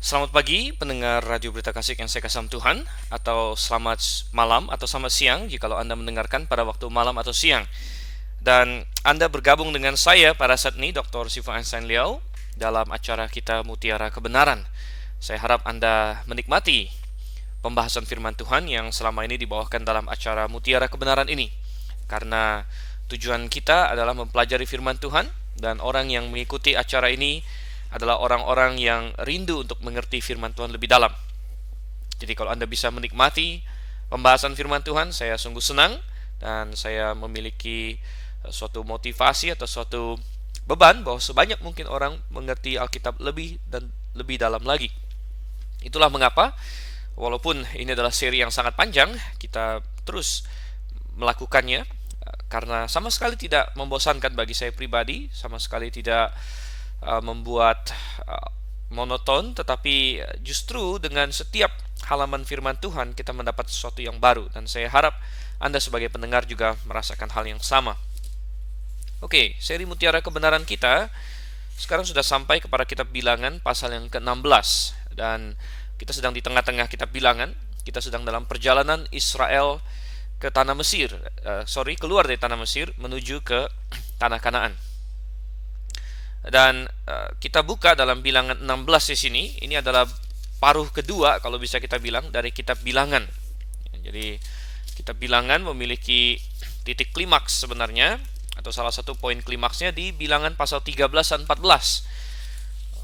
Selamat pagi pendengar Radio Berita Kasih yang saya kasih Tuhan, atau selamat malam atau selamat siang jikalau Anda mendengarkan pada waktu malam atau siang. Dan Anda bergabung dengan saya pada saat ini, Dr. Siva Einstein Liao, dalam acara kita Mutiara Kebenaran. Saya harap Anda menikmati pembahasan firman Tuhan yang selama ini dibawakan dalam acara Mutiara Kebenaran ini. Karena tujuan kita adalah mempelajari firman Tuhan, dan orang yang mengikuti acara ini adalah orang-orang yang rindu untuk mengerti firman Tuhan lebih dalam. Jadi kalau Anda bisa menikmati pembahasan firman Tuhan, saya sungguh senang, dan saya memiliki suatu motivasi atau suatu beban bahwa sebanyak mungkin orang mengerti Alkitab lebih dan lebih dalam lagi. Itulah mengapa walaupun ini adalah seri yang sangat panjang, kita terus melakukannya, karena sama sekali tidak membosankan bagi saya pribadi, sama sekali tidak membuat monoton, tetapi justru dengan setiap halaman firman Tuhan kita mendapat sesuatu yang baru, dan saya harap Anda sebagai pendengar juga merasakan hal yang sama. Oke, seri Mutiara Kebenaran kita sekarang sudah sampai kepada kitab Bilangan pasal yang ke-16, dan kita sedang di tengah-tengah kitab Bilangan. Kita sedang dalam perjalanan Israel ke tanah Mesir, keluar dari tanah Mesir menuju ke tanah Kanaan. Dan kita buka dalam Bilangan 16 di sini. Ini adalah paruh kedua kalau bisa kita bilang dari kitab Bilangan. Jadi kitab Bilangan memiliki titik klimaks sebenarnya, atau salah satu poin klimaksnya di Bilangan pasal 13 dan 14.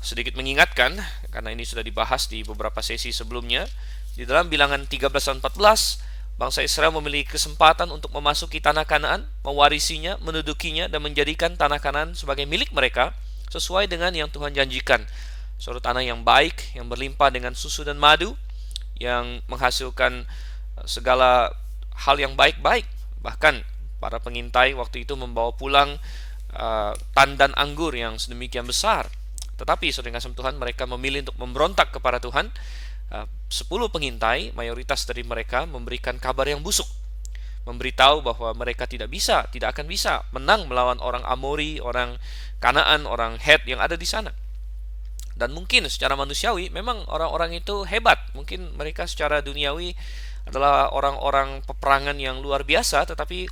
Sedikit mengingatkan, karena ini sudah dibahas di beberapa sesi sebelumnya. Di dalam Bilangan 13 dan 14, bangsa Israel memiliki kesempatan untuk memasuki tanah Kanaan, mewarisinya, mendudukinya, dan menjadikan tanah Kanaan sebagai milik mereka sesuai dengan yang Tuhan janjikan. Suatu tanah yang baik, yang berlimpah dengan susu dan madu, yang menghasilkan segala hal yang baik-baik. Bahkan para pengintai waktu itu membawa pulang tandan anggur yang sedemikian besar. Tetapi saudara kasih Tuhan, mereka memilih untuk memberontak kepada Tuhan. 10 pengintai, mayoritas dari mereka memberikan kabar yang busuk, memberitahu bahwa mereka tidak akan bisa menang melawan orang Amori, orang Kanaan, orang Het yang ada di sana. Dan mungkin secara manusiawi memang orang-orang itu hebat. Mungkin mereka secara duniawi adalah orang-orang peperangan yang luar biasa, tetapi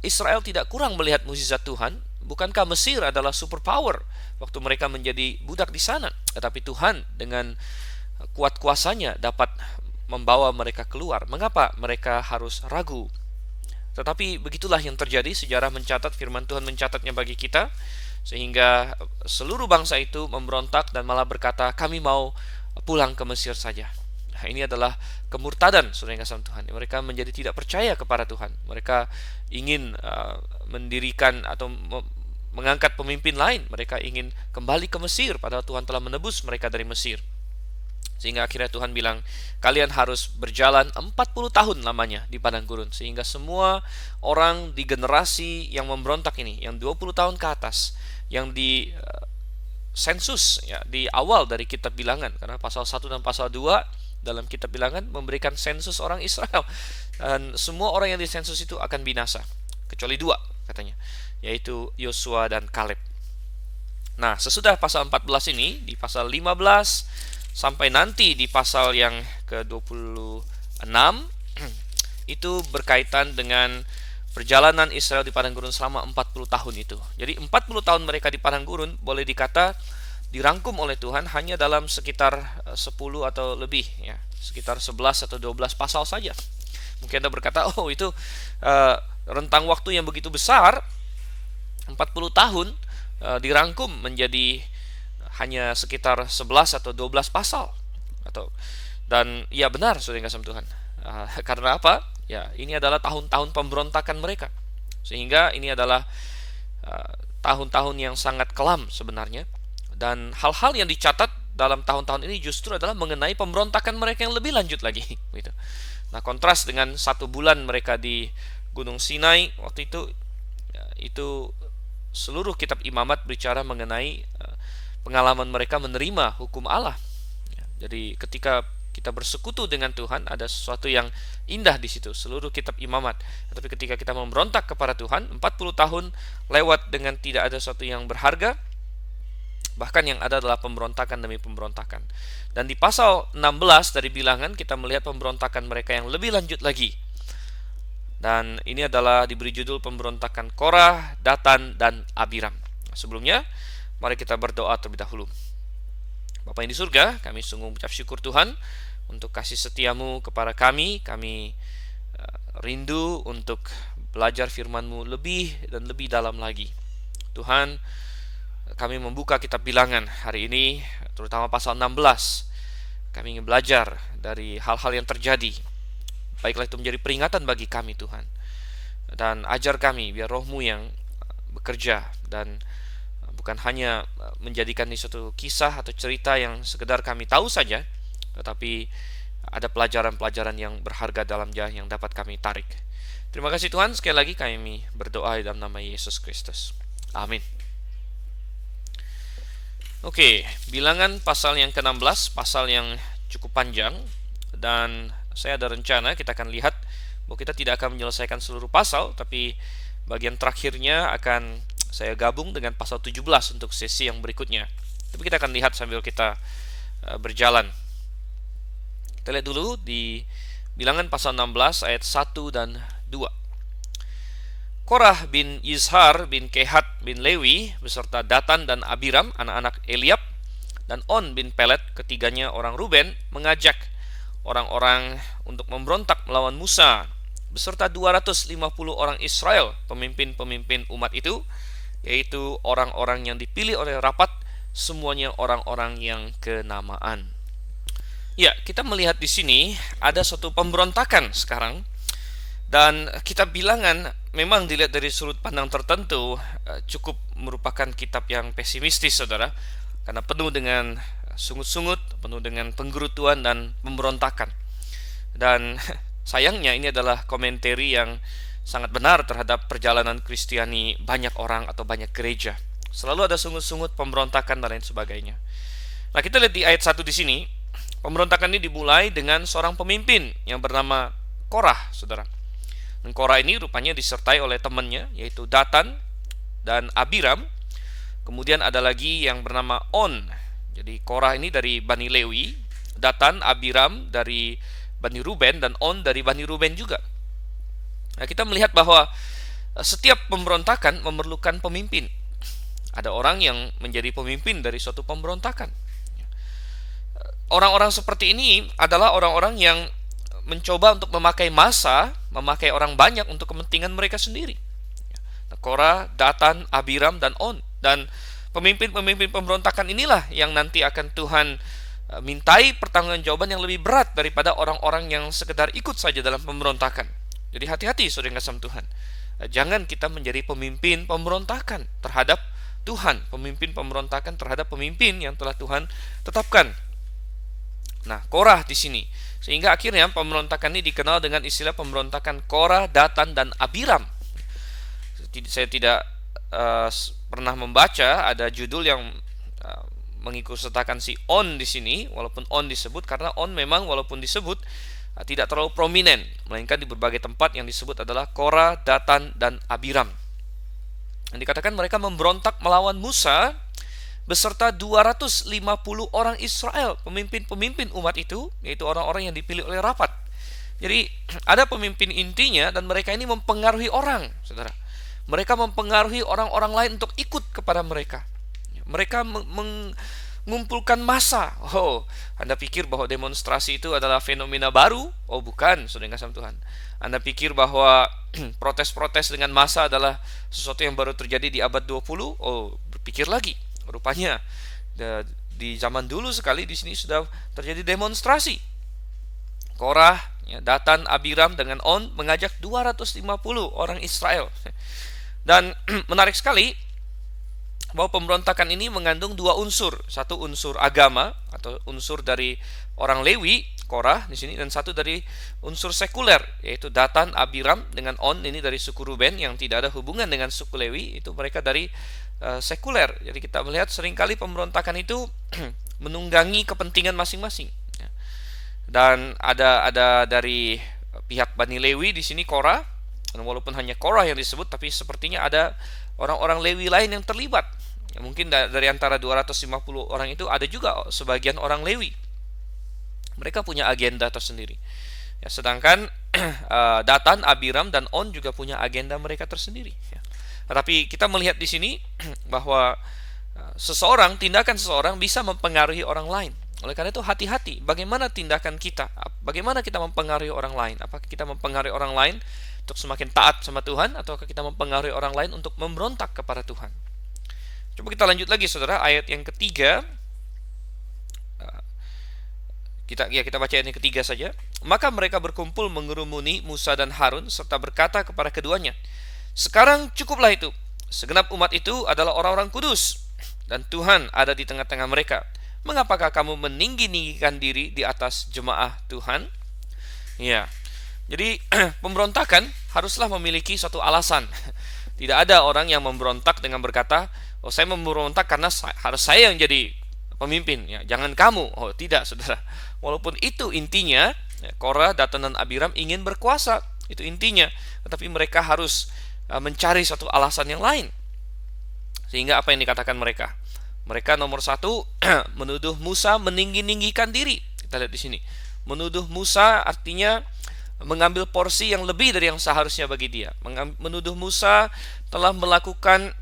Israel tidak kurang melihat mukjizat Tuhan. Bukankah Mesir adalah superpower waktu mereka menjadi budak di sana? Tetapi Tuhan dengan kuat kuasanya dapat membawa mereka keluar. Mengapa mereka harus ragu? Tetapi begitulah yang terjadi. Sejarah mencatat, firman Tuhan mencatatnya bagi kita, sehingga seluruh bangsa itu memberontak dan malah berkata, kami mau pulang ke Mesir saja. Nah, ini adalah kemurtadan, saudara yang kasih Tuhan. Mereka menjadi tidak percaya kepada Tuhan. Mereka ingin mendirikan atau mengangkat pemimpin lain. Mereka ingin kembali ke Mesir, padahal Tuhan telah menebus mereka dari Mesir. Sehingga akhirnya Tuhan bilang, kalian harus berjalan 40 tahun lamanya di padang gurun. Sehingga semua orang di generasi yang memberontak ini, yang 20 tahun ke atas, yang di sensus ya, di awal dari kitab Bilangan, karena pasal 1 dan pasal 2 dalam kitab Bilangan memberikan sensus orang Israel, dan semua orang yang disensus itu akan binasa kecuali 2 katanya, yaitu Yosua dan Kaleb. Nah, sesudah pasal 14 ini, di pasal 15 sampai nanti di pasal yang ke-26 itu berkaitan dengan perjalanan Israel di padang gurun selama 40 tahun itu. Jadi 40 tahun mereka di padang gurun boleh dikata dirangkum oleh Tuhan hanya dalam sekitar 10 atau lebih ya, sekitar 11 atau 12 pasal saja. Mungkin Anda berkata, oh itu rentang waktu yang begitu besar, 40 tahun dirangkum menjadi hanya sekitar 11 atau 12 pasal. Dan ya benar, saudara yang kasih Tuhan. Karena apa? Ya, ini adalah tahun-tahun pemberontakan mereka. Sehingga ini adalah tahun-tahun yang sangat kelam sebenarnya. Dan hal-hal yang dicatat dalam tahun-tahun ini justru adalah mengenai pemberontakan mereka yang lebih lanjut lagi. Gitu. Nah, kontras dengan 1 bulan mereka di Gunung Sinai waktu itu seluruh kitab Imamat bicara mengenai pengalaman mereka menerima hukum Allah. Jadi ketika kita bersekutu dengan Tuhan, ada sesuatu yang indah di situ, seluruh kitab Imamat. Tapi ketika kita memberontak kepada Tuhan, 40 tahun lewat dengan tidak ada sesuatu yang berharga, Bahkan yang ada adalah pemberontakan demi pemberontakan. Dan di pasal 16 dari Bilangan kita melihat pemberontakan mereka yang lebih lanjut lagi. Dan ini adalah diberi judul pemberontakan Korah, Datan, dan Abiram. Sebelumnya, mari kita berdoa terlebih dahulu. Bapa yang di surga, kami sungguh mengucap syukur Tuhan untuk kasih setiamu kepada kami. Kami rindu untuk belajar firman-Mu lebih dan lebih dalam lagi. Tuhan, kami membuka kitab Bilangan hari ini, terutama pasal 16. Kami ingin belajar dari hal-hal yang terjadi. Baiklah itu menjadi peringatan bagi kami Tuhan. Dan ajar kami biar Roh-Mu yang bekerja dan bukan hanya menjadikan ini suatu kisah atau cerita yang sekedar kami tahu saja, tetapi ada pelajaran-pelajaran yang berharga dalam jalan yang dapat kami tarik. Terima kasih Tuhan, sekali lagi kami berdoa dalam nama Yesus Kristus. Amin. Oke, Bilangan pasal yang ke-16, pasal yang cukup panjang, dan saya ada rencana kita akan lihat bahwa kita tidak akan menyelesaikan seluruh pasal, tapi bagian terakhirnya akan saya gabung dengan pasal 17 untuk sesi yang berikutnya. Tapi kita akan lihat sambil kita berjalan. Kita lihat dulu di Bilangan pasal 16 ayat 1 dan 2. Korah bin Yizhar bin Kehat bin Lewi beserta Datan dan Abiram, anak-anak Eliab, dan On bin Pelet, ketiganya orang Ruben, mengajak orang-orang untuk memberontak melawan Musa beserta 250 orang Israel, pemimpin-pemimpin umat itu, yaitu orang-orang yang dipilih oleh rapat, semuanya orang-orang yang kenamaan. Ya, kita melihat di sini ada suatu pemberontakan sekarang, dan kitab Bilangan memang dilihat dari sudut pandang tertentu cukup merupakan kitab yang pesimistis, saudara, karena penuh dengan sungut-sungut, penuh dengan penggerutuan dan pemberontakan. Dan sayangnya ini adalah komentari yang sangat benar terhadap perjalanan Kristiani banyak orang atau banyak gereja. Selalu ada sungut-sungut, pemberontakan dan lain sebagainya. Nah, kita lihat di ayat 1 di sini, pemberontakan ini dimulai dengan seorang pemimpin yang bernama Korah, saudara. Dan Korah ini rupanya disertai oleh temannya, yaitu Datan dan Abiram. Kemudian ada lagi yang bernama On. Jadi Korah ini dari Bani Lewi, Datan, Abiram dari Bani Ruben, dan On dari Bani Ruben juga. Nah, kita melihat bahwa setiap pemberontakan memerlukan pemimpin. Ada orang yang menjadi pemimpin dari suatu pemberontakan. Orang-orang seperti ini adalah orang-orang yang mencoba untuk memakai massa, memakai orang banyak untuk kepentingan mereka sendiri. Korah, Datan, Abiram, dan On. Dan pemimpin-pemimpin pemberontakan inilah yang nanti akan Tuhan mintai pertanggungjawaban yang lebih berat daripada orang-orang yang sekedar ikut saja dalam pemberontakan. Jadi hati-hati saudara yang kasih Tuhan. Jangan kita menjadi pemimpin pemberontakan terhadap Tuhan, pemimpin pemberontakan terhadap pemimpin yang telah Tuhan tetapkan. Nah, Korah di sini. Sehingga akhirnya pemberontakan ini dikenal dengan istilah pemberontakan Korah, Datan, dan Abiram. Saya tidak pernah membaca ada judul yang mengikutsertakan si On di sini, walaupun On disebut, karena On memang walaupun disebut tidak terlalu prominent, melainkan di berbagai tempat yang disebut adalah Korah, Datan, dan Abiram. Dan dikatakan mereka memberontak melawan Musa beserta 250 orang Israel, pemimpin-pemimpin umat itu, yaitu orang-orang yang dipilih oleh rapat. Jadi ada pemimpin intinya, dan mereka ini mempengaruhi orang, saudara. Mereka mempengaruhi orang-orang lain untuk ikut kepada mereka. Mereka mengumpulkan massa. Oh, Anda pikir bahwa demonstrasi itu adalah fenomena baru? Oh, bukan, saudara kasih Tuhan. Anda pikir bahwa protes-protes dengan massa adalah sesuatu yang baru terjadi di abad 20? Oh, berpikir lagi. Rupanya di zaman dulu sekali di sini sudah terjadi demonstrasi. Korah, Datan, Abiram dengan On mengajak 250 orang Israel. Dan menarik sekali bahwa pemberontakan ini mengandung dua unsur. Satu unsur agama atau unsur dari orang Lewi, Korah di sini, dan satu dari unsur sekuler, yaitu Datan, Abiram dengan On ini dari suku Ruben yang tidak ada hubungan dengan suku Lewi, itu mereka dari sekuler. Jadi kita melihat seringkali pemberontakan itu menunggangi kepentingan masing-masing. Dan ada dari pihak Bani Lewi di sini Korah. Dan walaupun hanya Korah yang disebut, tapi sepertinya ada orang-orang Lewi lain yang terlibat. Ya, mungkin dari antara 250 orang itu ada juga sebagian orang Lewi. Mereka punya agenda tersendiri. Ya, sedangkan Datan, Abiram, dan On juga punya agenda mereka tersendiri. Ya. Tetapi kita melihat di sini bahwa tindakan seseorang bisa mempengaruhi orang lain. Oleh karena itu hati-hati bagaimana tindakan kita, bagaimana kita mempengaruhi orang lain. Apakah kita mempengaruhi orang lain untuk semakin taat sama Tuhan, ataukah kita mempengaruhi orang lain untuk memberontak kepada Tuhan. Coba kita lanjut lagi saudara, ayat yang ketiga. Kita baca ayat yang ketiga saja. Maka mereka berkumpul mengerumuni Musa dan Harun serta berkata kepada keduanya, "Sekarang cukuplah itu. Segenap umat itu adalah orang-orang kudus dan Tuhan ada di tengah-tengah mereka. Mengapakah kamu meninggi-ninggikan diri di atas jemaah Tuhan?" Ya. Jadi pemberontakan haruslah memiliki suatu alasan. Tidak ada orang yang memberontak dengan berkata, "Oh, saya memberontak karena harus saya yang jadi pemimpin, ya, jangan kamu." Oh, tidak, saudara. Walaupun itu intinya, ya, Korah, Datan, dan Abiram ingin berkuasa, itu intinya. Tetapi mereka harus mencari suatu alasan yang lain. Sehingga apa yang dikatakan mereka? Mereka nomor satu menuduh Musa meninggi-ninggikan diri. Kita lihat di sini. Menuduh Musa artinya mengambil porsi yang lebih dari yang seharusnya bagi dia. Menuduh Musa telah melakukan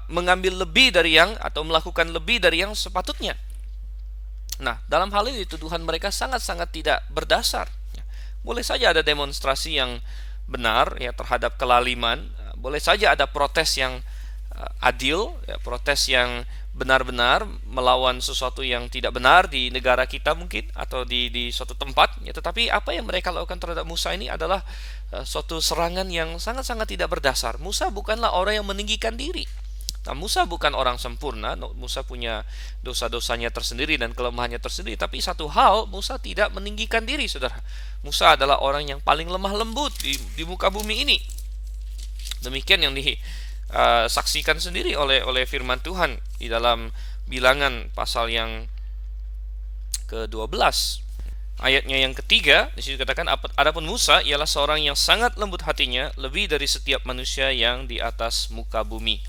mengambil lebih dari yang, atau melakukan lebih dari yang sepatutnya. Nah, dalam hal ini tuduhan mereka sangat-sangat tidak berdasar. Boleh saja ada demonstrasi yang benar ya terhadap kelaliman, boleh saja ada protes yang adil, ya, protes yang benar-benar melawan sesuatu yang tidak benar di negara kita mungkin, atau di suatu tempat, ya, tetapi apa yang mereka lakukan terhadap Musa ini adalah suatu serangan yang sangat-sangat tidak berdasar. Musa bukanlah orang yang meninggikan diri. Nah, Musa bukan orang sempurna. Musa punya dosa-dosanya tersendiri dan kelemahannya tersendiri. Tapi satu hal, Musa tidak meninggikan diri, saudara. Musa adalah orang yang paling lemah lembut di muka bumi ini. Demikian yang saksikan sendiri oleh firman Tuhan di dalam Bilangan pasal yang ke-12 ayatnya yang ketiga. Di situ katakan, adapun Musa ialah seorang yang sangat lembut hatinya, lebih dari setiap manusia yang di atas muka bumi.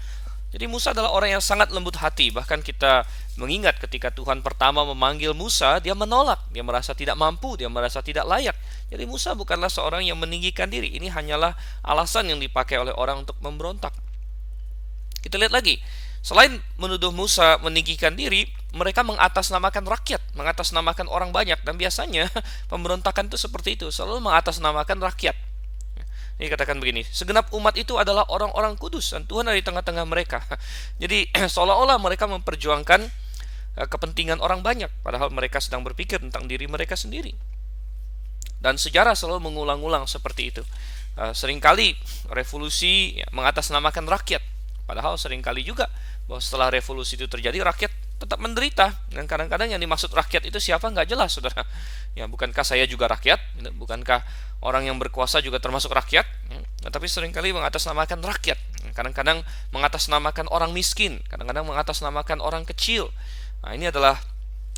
Jadi Musa adalah orang yang sangat lembut hati. Bahkan kita mengingat ketika Tuhan pertama memanggil Musa, dia menolak, dia merasa tidak mampu, dia merasa tidak layak. Jadi Musa bukanlah seorang yang meninggikan diri. Ini hanyalah alasan yang dipakai oleh orang untuk memberontak. Kita lihat lagi, selain menuduh Musa meninggikan diri, mereka mengatasnamakan rakyat, mengatasnamakan orang banyak. Dan biasanya pemberontakan itu seperti itu, selalu mengatasnamakan rakyat. Ini katakan begini, segenap umat itu adalah orang-orang kudus dan Tuhan ada di tengah-tengah mereka. Jadi seolah-olah mereka memperjuangkan kepentingan orang banyak, padahal mereka sedang berpikir tentang diri mereka sendiri. Dan sejarah selalu mengulang-ulang seperti itu. Seringkali revolusi mengatasnamakan rakyat. Padahal seringkali juga bahwa setelah revolusi itu terjadi, rakyat tetap menderita. Dan kadang-kadang yang dimaksud rakyat itu siapa nggak jelas, saudara. Ya, bukankah saya juga rakyat? Bukankah orang yang berkuasa juga termasuk rakyat? Tapi seringkali mengatasnamakan rakyat. Kadang-kadang mengatasnamakan orang miskin. Kadang-kadang mengatasnamakan orang kecil. Nah, ini adalah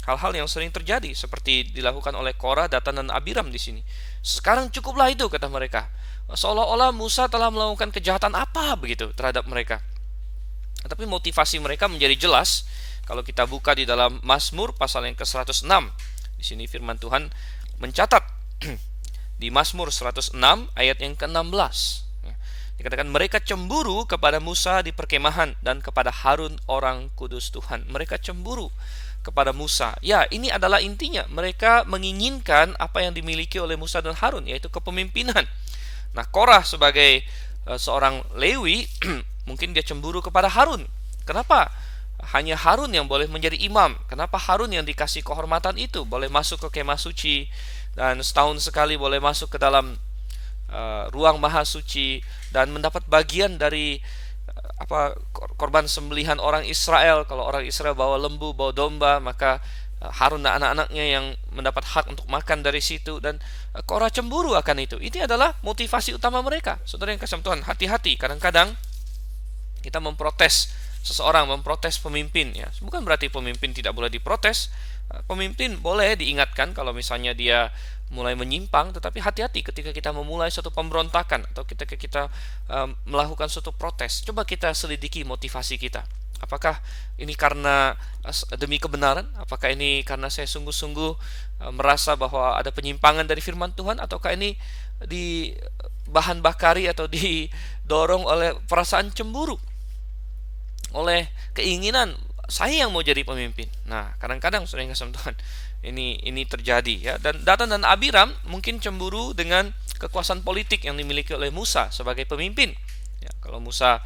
hal-hal yang sering terjadi, seperti dilakukan oleh Korah, Datan, dan Abiram di sini. Sekarang cukuplah itu, kata mereka. Seolah-olah Musa telah melakukan kejahatan apa begitu terhadap mereka. Tapi motivasi mereka menjadi jelas kalau kita buka di dalam Mazmur pasal yang ke-106. Di sini firman Tuhan mencatat di Mazmur 106 ayat yang ke-16. Dikatakan mereka cemburu kepada Musa di perkemahan dan kepada Harun orang kudus Tuhan. Mereka cemburu kepada Musa. Ya, ini adalah intinya. Mereka menginginkan apa yang dimiliki oleh Musa dan Harun, yaitu kepemimpinan. Nah, Korah sebagai seorang Lewi mungkin dia cemburu kepada Harun. Kenapa hanya Harun yang boleh menjadi imam? Kenapa Harun yang dikasih kehormatan itu boleh masuk ke kemah suci dan setahun sekali boleh masuk ke dalam ruang maha suci dan mendapat bagian dari korban sembelihan orang Israel? Kalau orang Israel bawa lembu, bawa domba, maka Harun dan anak-anaknya yang mendapat hak untuk makan dari situ. Dan Korah cemburu akan itu. Ini adalah motivasi utama mereka. Saudara yang kasih Tuhan, hati-hati. Kadang-kadang kita memprotes seseorang, memprotes pemimpin, ya. Bukan berarti pemimpin tidak boleh diprotes. Pemimpin boleh diingatkan kalau misalnya dia mulai menyimpang, tetapi hati-hati ketika kita memulai suatu pemberontakan atau ketika kita melakukan suatu protes. Coba kita selidiki motivasi kita. Apakah ini karena demi kebenaran? Apakah ini karena saya sungguh-sungguh merasa bahwa ada penyimpangan dari firman Tuhan, ataukah ini di bahan bakari atau didorong oleh perasaan cemburu, oleh keinginan saya yang mau jadi pemimpin? Nah, kadang-kadang saudara yang kasih Tuhan, ini terjadi ya. Dan Datan dan Abiram mungkin cemburu dengan kekuasaan politik yang dimiliki oleh Musa sebagai pemimpin. Ya, kalau Musa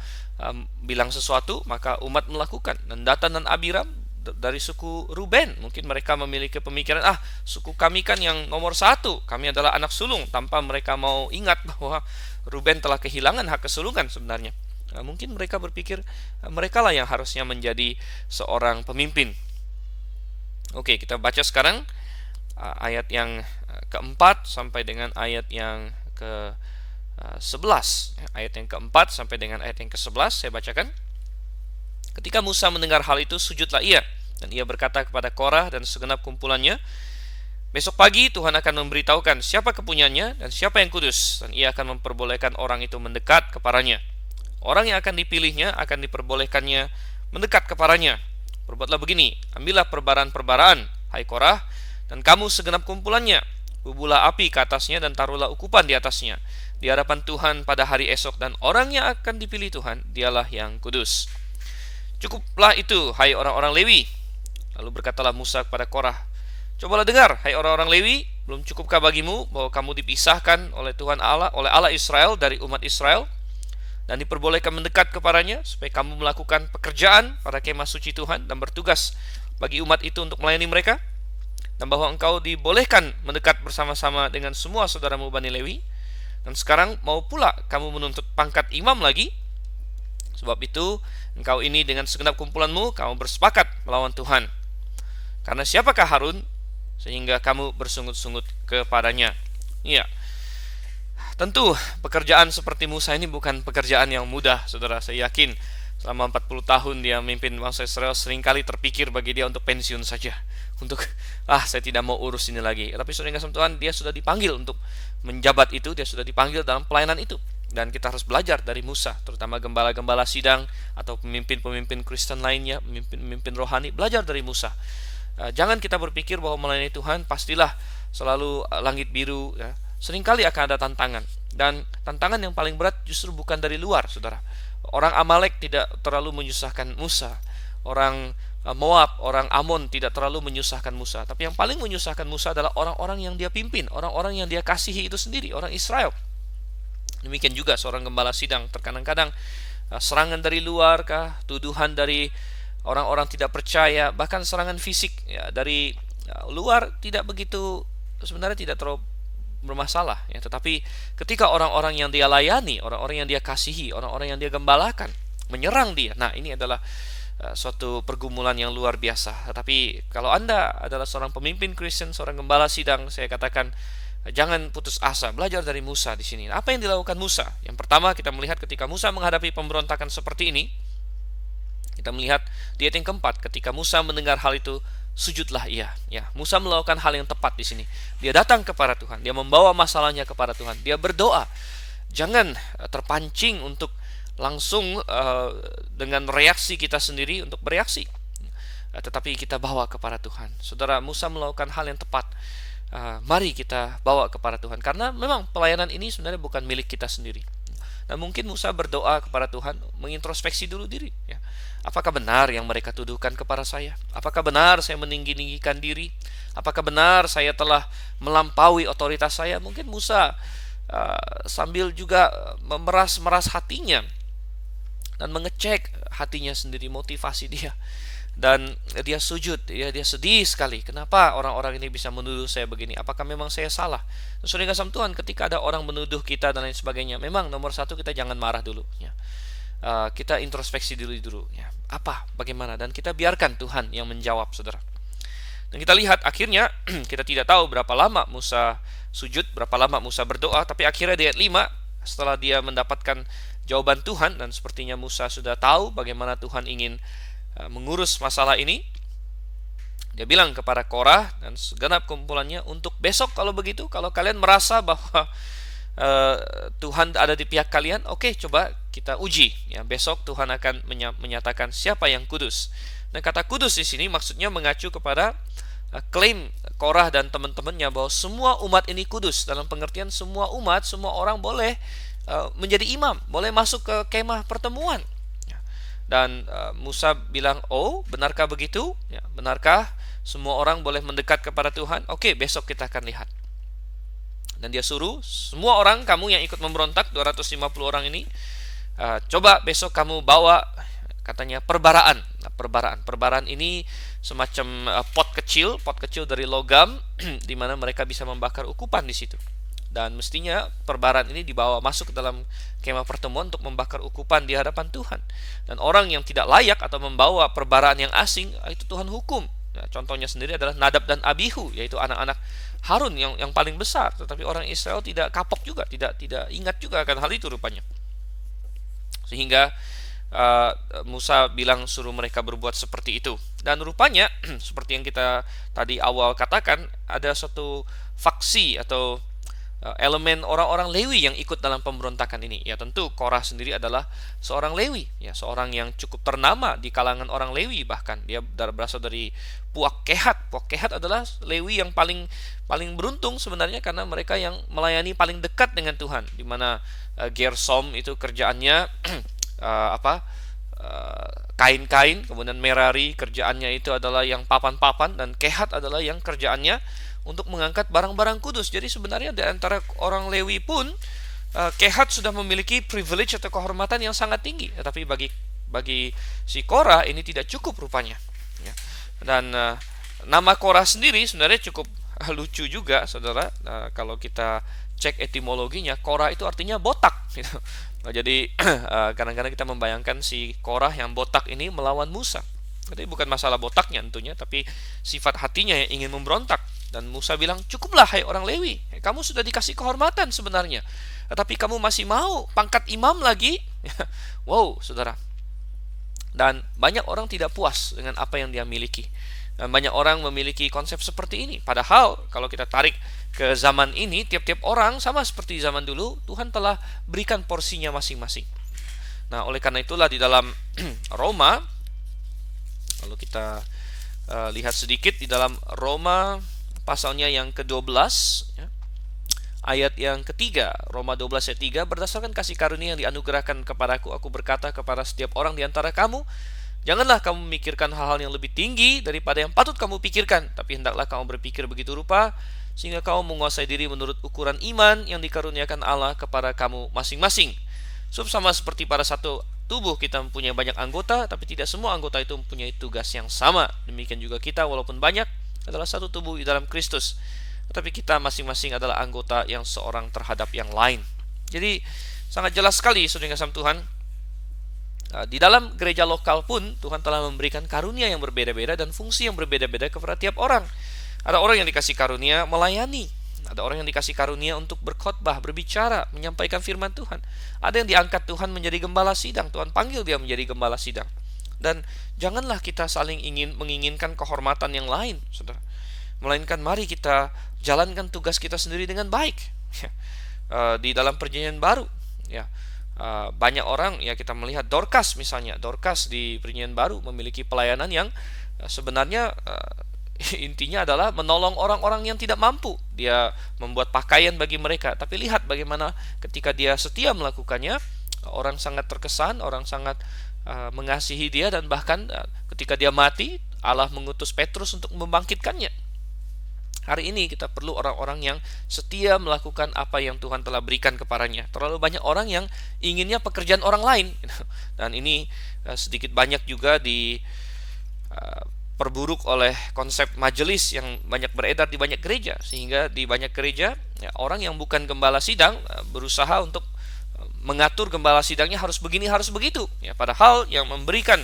bilang sesuatu, maka umat melakukan. Dan Datan dan Abiram dari suku Ruben, mungkin mereka memiliki pemikiran, suku kami kan yang nomor satu, kami adalah anak sulung, tanpa mereka mau ingat bahwa Ruben telah kehilangan hak kesulungan sebenarnya. Mungkin mereka berpikir mereka lah yang harusnya menjadi seorang pemimpin. Oke, kita baca sekarang ayat yang keempat sampai dengan ayat yang ke 11. Ayat yang keempat sampai dengan ayat yang ke-11 saya bacakan. Ketika Musa mendengar hal itu, sujudlah ia, dan ia berkata kepada Korah dan segenap kumpulannya, besok pagi Tuhan akan memberitahukan siapa kepunyanya dan siapa yang kudus, dan ia akan memperbolehkan orang itu mendekat kepadanya. Orang yang akan dipilihnya akan diperbolehkannya mendekat kepadanya. Perbuatlah begini, ambillah perbaraan-perbaraan, hai Korah, dan kamu segenap kumpulannya, bubuhlah api ke atasnya dan taruhlah ukupan di atasnya, di hadapan Tuhan pada hari esok, dan orang yang akan dipilih Tuhan, dialah yang kudus. Cukuplah itu, hai orang-orang Lewi. Lalu berkatalah Musa kepada Korah, cobalah dengar, hai orang-orang Lewi, belum cukupkah bagimu bahwa kamu dipisahkan oleh Tuhan Allah, oleh Allah Israel dari umat Israel, dan diperbolehkan mendekat kepadanya, supaya kamu melakukan pekerjaan pada kemah suci Tuhan dan bertugas bagi umat itu untuk melayani mereka, dan bahwa engkau dibolehkan mendekat bersama-sama dengan semua saudaramu Bani Lewi, dan sekarang mau pula kamu menuntut pangkat imam lagi. Sebab itu engkau ini dengan segenap kumpulanmu kamu bersepakat melawan Tuhan. Karena siapakah Harun sehingga kamu bersungut-sungut kepadanya? Iya. Tentu pekerjaan seperti Musa ini bukan pekerjaan yang mudah, saudara. Saya yakin selama 40 tahun dia memimpin bangsa Israel, seringkali terpikir bagi dia untuk pensiun saja, untuk saya tidak mau urus ini lagi. Tapi saudara yang kasih Tuhan, dia sudah dipanggil untuk menjabat itu, dia sudah dipanggil dalam pelayanan itu. Dan kita harus belajar dari Musa, terutama gembala-gembala sidang atau pemimpin-pemimpin Kristen lainnya, pemimpin rohani, belajar dari Musa. Jangan kita berpikir bahwa melayani Tuhan pastilah selalu langit biru ya. Seringkali akan ada tantangan, dan tantangan yang paling berat justru bukan dari luar, saudara. Orang Amalek tidak terlalu menyusahkan Musa, orang Moab, orang Amon tidak terlalu menyusahkan Musa. Tapi yang paling menyusahkan Musa adalah orang-orang yang dia pimpin, orang-orang yang dia kasihi itu sendiri, orang Israel. Demikian juga seorang gembala sidang, terkadang-kadang serangan dari luar kah, tuduhan dari orang-orang tidak percaya, bahkan serangan fisik ya, dari luar tidak begitu, sebenarnya tidak terlalu bermasalah ya. Tetapi ketika orang-orang yang dia layani, orang-orang yang dia kasihi, orang-orang yang dia gembalakan menyerang dia, nah ini adalah suatu pergumulan yang luar biasa. Tetapi kalau Anda adalah seorang pemimpin Kristen, seorang gembala sidang, saya katakan jangan putus asa, belajar dari Musa di sini. Apa yang dilakukan Musa? Yang pertama, kita melihat ketika Musa menghadapi pemberontakan seperti ini, kita melihat di ayat yang keempat, ketika Musa mendengar hal itu, sujudlah ia. Ya, Musa melakukan hal yang tepat di sini. Dia datang kepada Tuhan, dia membawa masalahnya kepada Tuhan, dia berdoa. Jangan terpancing untuk langsung dengan reaksi kita sendiri untuk bereaksi, tetapi kita bawa kepada Tuhan. Saudara, Musa melakukan hal yang tepat. Mari kita bawa kepada Tuhan, karena memang pelayanan ini sebenarnya bukan milik kita sendiri. Nah, mungkin Musa berdoa kepada Tuhan, mengintrospeksi dulu diri ya. Apakah benar yang mereka tuduhkan kepada saya? Apakah benar saya meninggi-ninggikan diri? Apakah benar saya telah melampaui otoritas saya? Mungkin Musa sambil juga memeras hatinya dan mengecek hatinya sendiri, motivasi dia. Dan dia sujud, dia sedih sekali. Kenapa orang-orang ini bisa menuduh saya begini? Apakah memang saya salah? Saudara kasih Tuhan, ketika ada orang menuduh kita dan lain sebagainya, memang nomor satu kita jangan marah dulu ya. Kita introspeksi dulu ya. Apa, bagaimana, dan kita biarkan Tuhan yang menjawab, saudara. Dan kita lihat akhirnya kita tidak tahu berapa lama Musa sujud, berapa lama Musa berdoa, tapi akhirnya di ayat 5, setelah dia mendapatkan jawaban Tuhan, dan sepertinya Musa sudah tahu bagaimana Tuhan ingin mengurus masalah ini, dia bilang kepada Korah dan segenap kumpulannya, untuk besok kalau begitu, kalau kalian merasa bahwa Tuhan ada di pihak kalian, oke, coba kita uji ya. Besok Tuhan akan menyatakan siapa yang kudus. Nah, kata kudus di sini maksudnya mengacu kepada klaim Korah dan teman-temannya bahwa semua umat ini kudus, dalam pengertian semua umat, semua orang boleh menjadi imam, boleh masuk ke kemah pertemuan. Dan Musa bilang, oh, benarkah begitu? Ya, benarkah semua orang boleh mendekat kepada Tuhan? Oke, besok kita akan lihat. Dan dia suruh semua orang, kamu yang ikut memberontak, 250 orang ini, coba besok kamu bawa, katanya, perbaraan. Nah, perbaraan ini semacam pot kecil dari logam di mana mereka bisa membakar ukupan di situ. Dan mestinya perbaraan ini dibawa masuk ke dalam kemah pertemuan untuk membakar ukupan di hadapan Tuhan. Dan orang yang tidak layak atau membawa perbaraan yang asing, itu Tuhan hukum. Nah, contohnya sendiri adalah Nadab dan Abihu, yaitu anak-anak Harun yang paling besar. Tetapi orang Israel tidak kapok juga, tidak ingat juga akan hal itu rupanya. Sehingga Musa bilang suruh mereka berbuat seperti itu. Dan rupanya seperti yang kita tadi awal katakan, ada suatu faksi atau elemen orang-orang Lewi yang ikut dalam pemberontakan ini. Ya, tentu Korah sendiri adalah seorang Lewi, ya, seorang yang cukup ternama di kalangan orang Lewi. Bahkan dia berasal dari Puak Kehat. Puak Kehat adalah Lewi yang paling beruntung sebenarnya, karena mereka yang melayani paling dekat dengan Tuhan, di mana Gersom itu kerjaannya kain-kain, kemudian Merari kerjaannya itu adalah yang papan-papan, dan Kehat adalah yang kerjaannya untuk mengangkat barang-barang kudus. Jadi sebenarnya di antara orang Lewi pun Kehat sudah memiliki privilege atau kehormatan yang sangat tinggi. Tetapi bagi si Korah ini tidak cukup rupanya. Ya. Dan nama Korah sendiri sebenarnya cukup lucu juga, saudara. Kalau kita cek etimologinya, Korah itu artinya botak. Gitu. Nah, jadi kadang-kadang kita membayangkan si Korah yang botak ini melawan Musa. Jadi bukan masalah botaknya tentunya, tapi sifat hatinya yang ingin memberontak. Dan Musa bilang, cukuplah hai orang Lewi, kamu sudah dikasih kehormatan sebenarnya, tetapi kamu masih mau pangkat imam lagi. Wow, saudara. Dan banyak orang tidak puas dengan apa yang dia miliki. Dan banyak orang memiliki konsep seperti ini. Padahal kalau kita tarik ke zaman ini, tiap-tiap orang sama seperti zaman dulu, Tuhan telah berikan porsinya masing-masing. Nah, oleh karena itulah di dalam Roma, kalau kita lihat sedikit di dalam Roma pasalnya yang ke-12, ya, ayat yang ketiga, Roma 12 ayat 3, berdasarkan kasih karunia yang dianugerahkan kepadaku, aku berkata kepada setiap orang di antara kamu, janganlah kamu memikirkan hal-hal yang lebih tinggi daripada yang patut kamu pikirkan, tapi hendaklah kamu berpikir begitu rupa, sehingga kamu menguasai diri menurut ukuran iman yang dikaruniakan Allah kepada kamu masing-masing. Sebab sama seperti pada satu tubuh kita mempunyai banyak anggota, tapi tidak semua anggota itu mempunyai tugas yang sama. Demikian juga kita, walaupun banyak, adalah satu tubuh di dalam Kristus, tetapi kita masing-masing adalah anggota yang seorang terhadap yang lain. Jadi sangat jelas sekali, saudara yang kasih Tuhan, di dalam gereja lokal pun Tuhan telah memberikan karunia yang berbeda-beda dan fungsi yang berbeda-beda kepada tiap orang. Ada orang yang dikasih karunia melayani, ada orang yang dikasih karunia untuk berkhotbah, berbicara, menyampaikan firman Tuhan. Ada yang diangkat Tuhan menjadi gembala sidang, Tuhan panggil dia menjadi gembala sidang. Dan janganlah kita saling menginginkan kehormatan yang lain, saudara. Melainkan mari kita jalankan tugas kita sendiri dengan baik. Di dalam perjanjian baru, ya, banyak orang, ya, kita melihat Dorcas misalnya. Dorcas di perjanjian baru memiliki pelayanan yang sebenarnya intinya adalah menolong orang-orang yang tidak mampu. Dia membuat pakaian bagi mereka. Tapi lihat bagaimana ketika dia setia melakukannya, orang sangat terkesan, orang sangat mengasihi dia, dan bahkan ketika dia mati, Allah mengutus Petrus untuk membangkitkannya. Hari ini kita perlu orang-orang yang setia melakukan apa yang Tuhan telah berikan kepadanya. Terlalu banyak orang yang inginnya pekerjaan orang lain, dan ini sedikit banyak juga perburuk oleh konsep majelis yang banyak beredar di banyak gereja, sehingga di banyak gereja, ya, orang yang bukan gembala sidang berusaha untuk mengatur gembala sidangnya harus begini, harus begitu, ya, padahal yang memberikan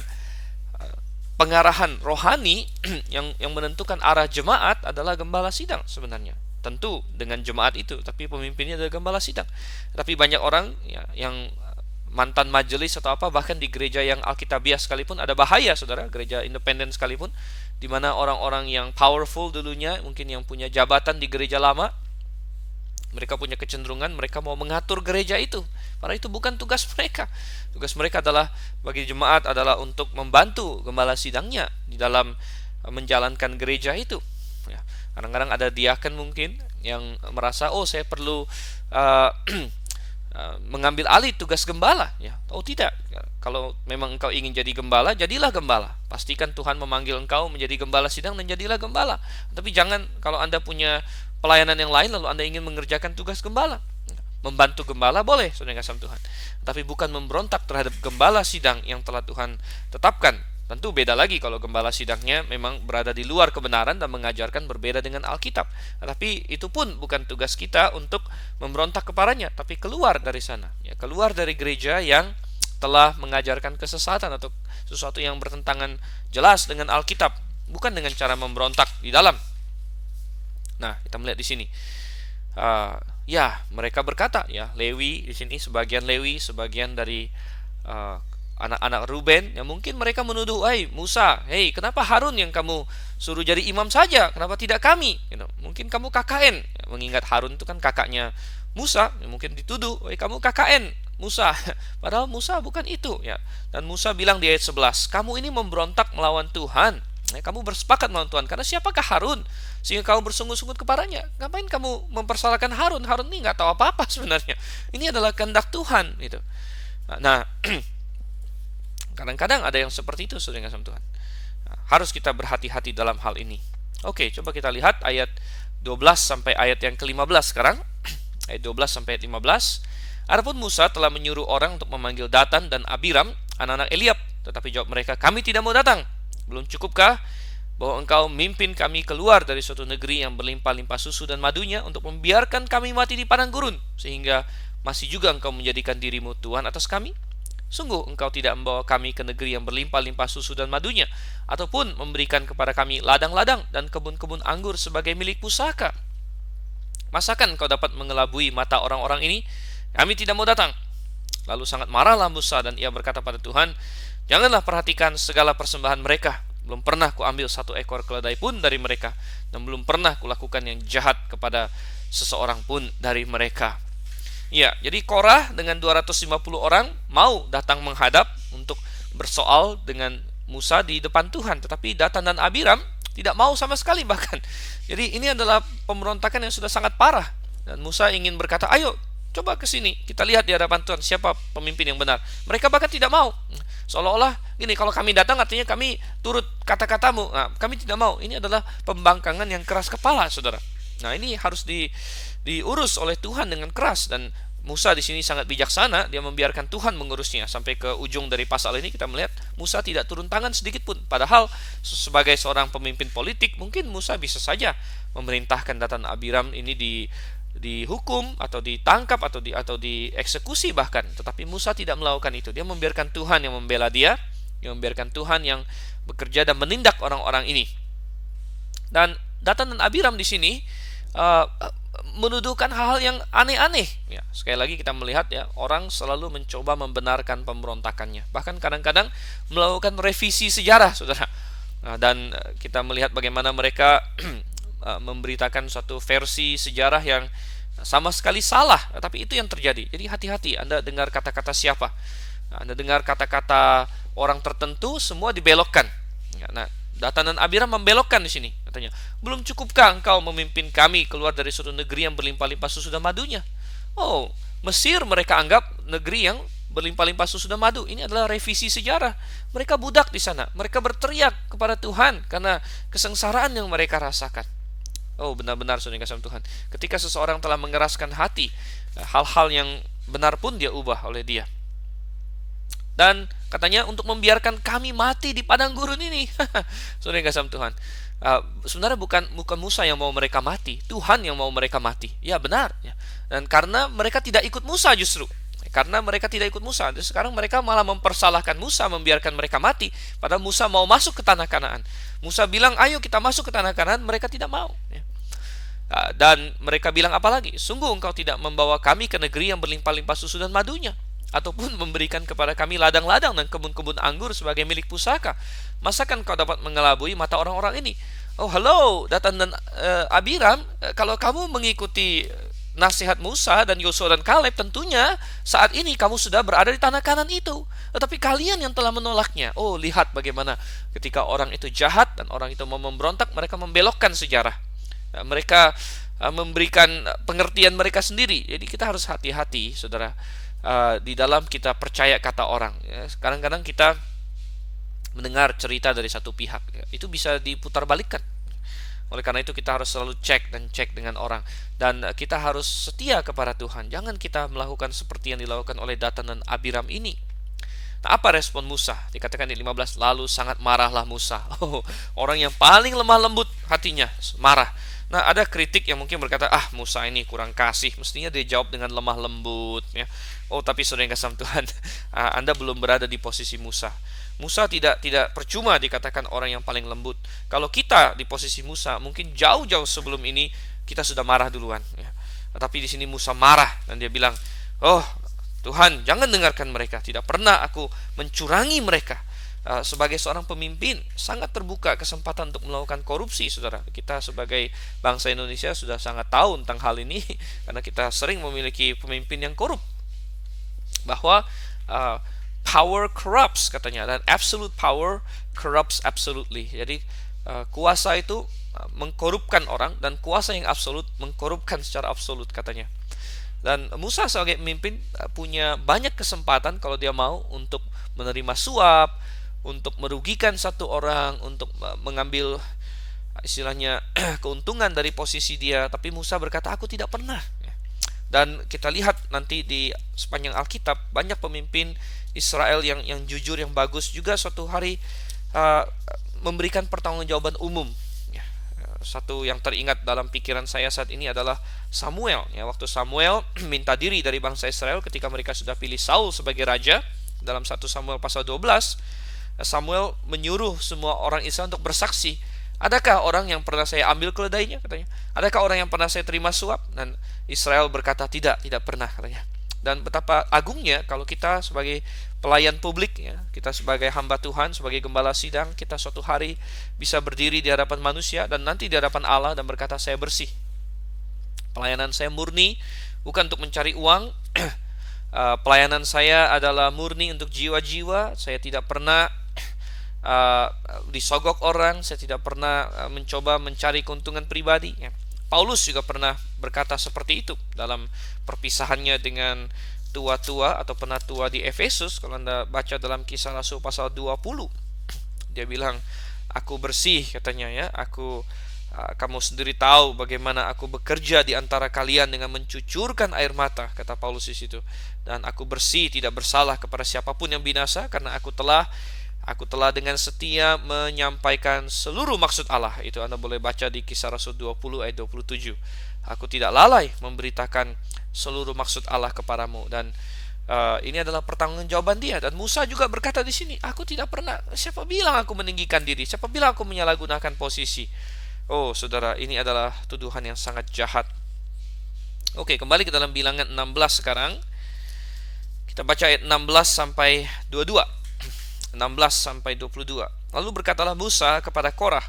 pengarahan rohani yang menentukan arah jemaat adalah gembala sidang sebenarnya. Tentu dengan jemaat itu, tapi pemimpinnya adalah gembala sidang. Tapi banyak orang, ya, yang mantan majelis atau apa, bahkan di gereja yang alkitabiah sekalipun ada bahaya, saudara, gereja independen sekalipun, di mana orang-orang yang powerful dulunya, mungkin yang punya jabatan di gereja lama, Mereka punya kecenderungan mereka mau mengatur gereja itu. Padahal itu bukan tugas mereka. Tugas mereka adalah bagi jemaat adalah untuk membantu gembala sidangnya di dalam menjalankan gereja itu. Ya, kadang-kadang ada diaken mungkin yang merasa, oh saya perlu uh, mengambil alih tugas gembala. Ya, oh tidak. Kalau memang engkau ingin jadi gembala, jadilah gembala. Pastikan Tuhan memanggil engkau menjadi gembala sidang dan jadilah gembala. Tapi jangan kalau Anda punya pelayanan yang lain lalu Anda ingin mengerjakan tugas gembala. Membantu gembala boleh, saudara kasih Tuhan. Tapi bukan memberontak terhadap gembala sidang yang telah Tuhan tetapkan. Tentu beda lagi kalau gembala sidangnya memang berada di luar kebenaran dan mengajarkan berbeda dengan Alkitab. Tapi itu pun bukan tugas kita untuk memberontak kepadanya, tapi keluar dari sana. Ya, keluar dari gereja yang telah mengajarkan kesesatan atau sesuatu yang bertentangan jelas dengan Alkitab, bukan dengan cara memberontak di dalam. Nah, kita melihat di sini. Ya, mereka berkata, ya, Lewi di sini sebagian Lewi, sebagian dari anak-anak Ruben, yang mungkin mereka menuduh, "Hai Musa, hei kenapa Harun yang kamu suruh jadi imam saja? Kenapa tidak kami?" Mungkin kamu KKN. Ya, mengingat Harun itu kan kakaknya Musa, ya, mungkin dituduh, "Hei kamu KKN Musa." Padahal Musa bukan itu, ya. Dan Musa bilang di ayat 11, "Kamu ini memberontak melawan Tuhan. Kamu bersepakat melawan Tuhan. Karena siapakah Harun sehingga kamu bersungut-sungut kepadanya? Ngapain kamu mempersalahkan Harun? Harun ini nggak tahu apa-apa sebenarnya. Ini adalah kehendak Tuhan." Gitu. Nah, kadang-kadang ada yang seperti itu, saudara kasih Tuhan. Harus kita berhati-hati dalam hal ini. Oke, coba kita lihat ayat 12 sampai ayat yang ke-15 sekarang. Ayat 12 sampai ayat 15. Adapun Musa telah menyuruh orang untuk memanggil Datan dan Abiram, anak-anak Eliab. Tetapi jawab mereka, "Kami tidak mau datang. Belum cukupkah bahwa engkau memimpin kami keluar dari suatu negeri yang berlimpah-limpah susu dan madunya untuk membiarkan kami mati di padang gurun, sehingga masih juga engkau menjadikan dirimu Tuhan atas kami? Sungguh engkau tidak membawa kami ke negeri yang berlimpah-limpah susu dan madunya, ataupun memberikan kepada kami ladang-ladang dan kebun-kebun anggur sebagai milik pusaka. Masakan engkau dapat mengelabui mata orang-orang ini? Kami tidak mau datang." Lalu sangat marahlah Musa dan ia berkata pada Tuhan, "Janganlah perhatikan segala persembahan mereka. Belum pernah kuambil satu ekor keledai pun dari mereka, dan belum pernah kulakukan yang jahat kepada seseorang pun dari mereka." Ya, jadi Korah dengan 250 orang mau datang menghadap untuk bersoal dengan Musa di depan Tuhan, tetapi Datan dan Abiram tidak mau sama sekali bahkan. Jadi ini adalah pemberontakan yang sudah sangat parah. Dan Musa ingin berkata, "Ayo, coba ke sini, kita lihat di hadapan Tuhan siapa pemimpin yang benar." Mereka bahkan tidak mau. Seolah-olah ini kalau kami datang artinya kami turut kata-katamu. Nah, kami tidak mau. Ini adalah pembangkangan yang keras kepala, saudara. Nah, ini harus diurus oleh Tuhan dengan keras, dan Musa di sini sangat bijaksana. Dia membiarkan Tuhan mengurusnya. Sampai ke ujung dari pasal ini kita melihat Musa tidak turun tangan sedikit pun. Padahal sebagai seorang pemimpin politik mungkin Musa bisa saja memerintahkan Datan Abiram ini dihukum atau ditangkap atau dieksekusi bahkan. Tetapi Musa tidak melakukan itu. Dia membiarkan Tuhan yang membela dia. Dia membiarkan Tuhan yang bekerja dan menindak orang-orang ini. Dan Datan dan Abiram di sini menuduhkan hal-hal yang aneh-aneh. Ya, sekali lagi kita melihat ya, orang selalu mencoba membenarkan pemberontakannya. Bahkan kadang-kadang melakukan revisi sejarah, saudara. Dan kita melihat bagaimana mereka memberitakan suatu versi sejarah yang sama sekali salah. Tapi itu yang terjadi. Jadi hati-hati. Anda dengar kata-kata siapa? Anda dengar kata-kata orang tertentu, semua dibelokkan. Nah, Datan dan Abiram membelokkan di sini, katanya, "Belum cukupkah engkau memimpin kami keluar dari suatu negeri yang berlimpah-limpah susu dan madunya?" Oh, Mesir mereka anggap negeri yang berlimpah-limpah susu dan madu. Ini adalah revisi sejarah. Mereka budak di sana. Mereka berteriak kepada Tuhan karena kesengsaraan yang mereka rasakan. Oh, benar-benar saudara kasih Tuhan. Ketika seseorang telah mengeraskan hati, hal-hal yang benar pun dia ubah oleh dia. Dan katanya untuk membiarkan kami mati di padang gurun ini. Saudara yang kasih Tuhan, sebenarnya bukan Musa yang mau mereka mati, Tuhan yang mau mereka mati. Ya benar. Dan karena mereka tidak ikut Musa justru. Karena mereka tidak ikut Musa, dan sekarang mereka malah mempersalahkan Musa, membiarkan mereka mati. Padahal Musa mau masuk ke tanah Kanaan. Musa bilang, "Ayo kita masuk ke tanah Kanaan." Mereka tidak mau. Dan mereka bilang apa lagi? "Sungguh engkau tidak membawa kami ke negeri yang berlimpah-limpah susu dan madunya, ataupun memberikan kepada kami ladang-ladang dan kebun-kebun anggur sebagai milik pusaka. Masakan kau dapat mengelabui mata orang-orang ini?" Oh, halo, Datan dan Abiram, kalau kamu mengikuti nasihat Musa dan Yosua dan Kaleb, tentunya saat ini kamu sudah berada di tanah Kanan itu. Tetapi kalian yang telah menolaknya. Oh, lihat bagaimana ketika orang itu jahat dan orang itu mau memberontak, mereka membelokkan sejarah. Mereka memberikan pengertian mereka sendiri. Jadi kita harus hati-hati, saudara, di dalam kita percaya kata orang. Kadang-kadang kita mendengar cerita dari satu pihak, itu bisa diputarbalikkan. Oleh karena itu kita harus selalu cek dengan orang, dan kita harus setia kepada Tuhan. Jangan kita melakukan seperti yang dilakukan oleh Datan dan Abiram ini. Nah, apa respon Musa? Dikatakan di 15, lalu sangat marahlah Musa. Orang yang paling lemah lembut hatinya marah. Nah, ada kritik yang mungkin berkata, Musa ini kurang kasih, mestinya dia jawab dengan lemah lembut, ya. Oh, tapi saudara yang kasih Tuhan, Anda belum berada di posisi Musa. Musa tidak percuma dikatakan orang yang paling lembut. Kalau kita di posisi Musa, mungkin jauh-jauh sebelum ini kita sudah marah duluan, ya. Tetapi di sini Musa marah dan dia bilang, "Oh, Tuhan, jangan dengarkan mereka. Tidak pernah aku mencurangi mereka." Sebagai seorang pemimpin sangat terbuka kesempatan untuk melakukan korupsi, saudara. Kita sebagai bangsa Indonesia sudah sangat tahu tentang hal ini karena kita sering memiliki pemimpin yang korup. Bahwa power corrupts katanya, dan absolute power corrupts absolutely. Jadi kuasa itu mengkorupkan orang, dan kuasa yang absolut mengkorupkan secara absolut katanya. Dan Musa sebagai pemimpin punya banyak kesempatan kalau dia mau untuk menerima suap, untuk merugikan satu orang, untuk mengambil istilahnya keuntungan dari posisi dia. Tapi Musa berkata, aku tidak pernah. Dan kita lihat nanti di sepanjang Alkitab, banyak pemimpin Israel yang jujur, yang bagus juga suatu hari memberikan pertanggungjawaban umum. Satu yang teringat dalam pikiran saya saat ini adalah Samuel. Waktu Samuel minta diri dari bangsa Israel ketika mereka sudah pilih Saul sebagai raja, dalam 1 Samuel pasal 12, Samuel menyuruh semua orang Israel untuk bersaksi. Adakah orang yang pernah saya ambil keledainya, katanya? Adakah orang yang pernah saya terima suap? Dan Israel berkata, tidak pernah, katanya. Dan betapa agungnya kalau kita sebagai pelayan publik, ya, kita sebagai hamba Tuhan, sebagai gembala sidang, kita suatu hari bisa berdiri di hadapan manusia dan nanti di hadapan Allah dan berkata, saya bersih. Pelayanan saya murni, bukan untuk mencari uang. Pelayanan saya adalah murni untuk jiwa-jiwa. Saya tidak pernah disogok orang, saya tidak pernah mencoba mencari keuntungan pribadi, ya. Paulus juga pernah berkata seperti itu dalam perpisahannya dengan tua-tua atau penatua di Efesus. Kalau Anda baca dalam Kisah Rasul pasal 20, dia bilang, aku bersih, katanya, ya. Kamu sendiri tahu bagaimana aku bekerja di antara kalian dengan mencucurkan air mata, kata Paulus di situ. Dan aku bersih, tidak bersalah kepada siapapun yang binasa, karena aku telah dengan setia menyampaikan seluruh maksud Allah. Itu Anda boleh baca di Kisah Rasul 20 ayat 27. Aku tidak lalai memberitakan seluruh maksud Allah kepadamu. Dan ini adalah pertanggungjawaban dia. Dan Musa juga berkata di sini, aku tidak pernah, siapa bilang aku meninggikan diri? Siapa bilang aku menyalahgunakan posisi? Oh, saudara, ini adalah tuduhan yang sangat jahat. Oke, kembali ke dalam Bilangan 16 sekarang. Kita baca ayat 16 sampai 22. 16 sampai 22. Lalu berkatalah Musa kepada Korah,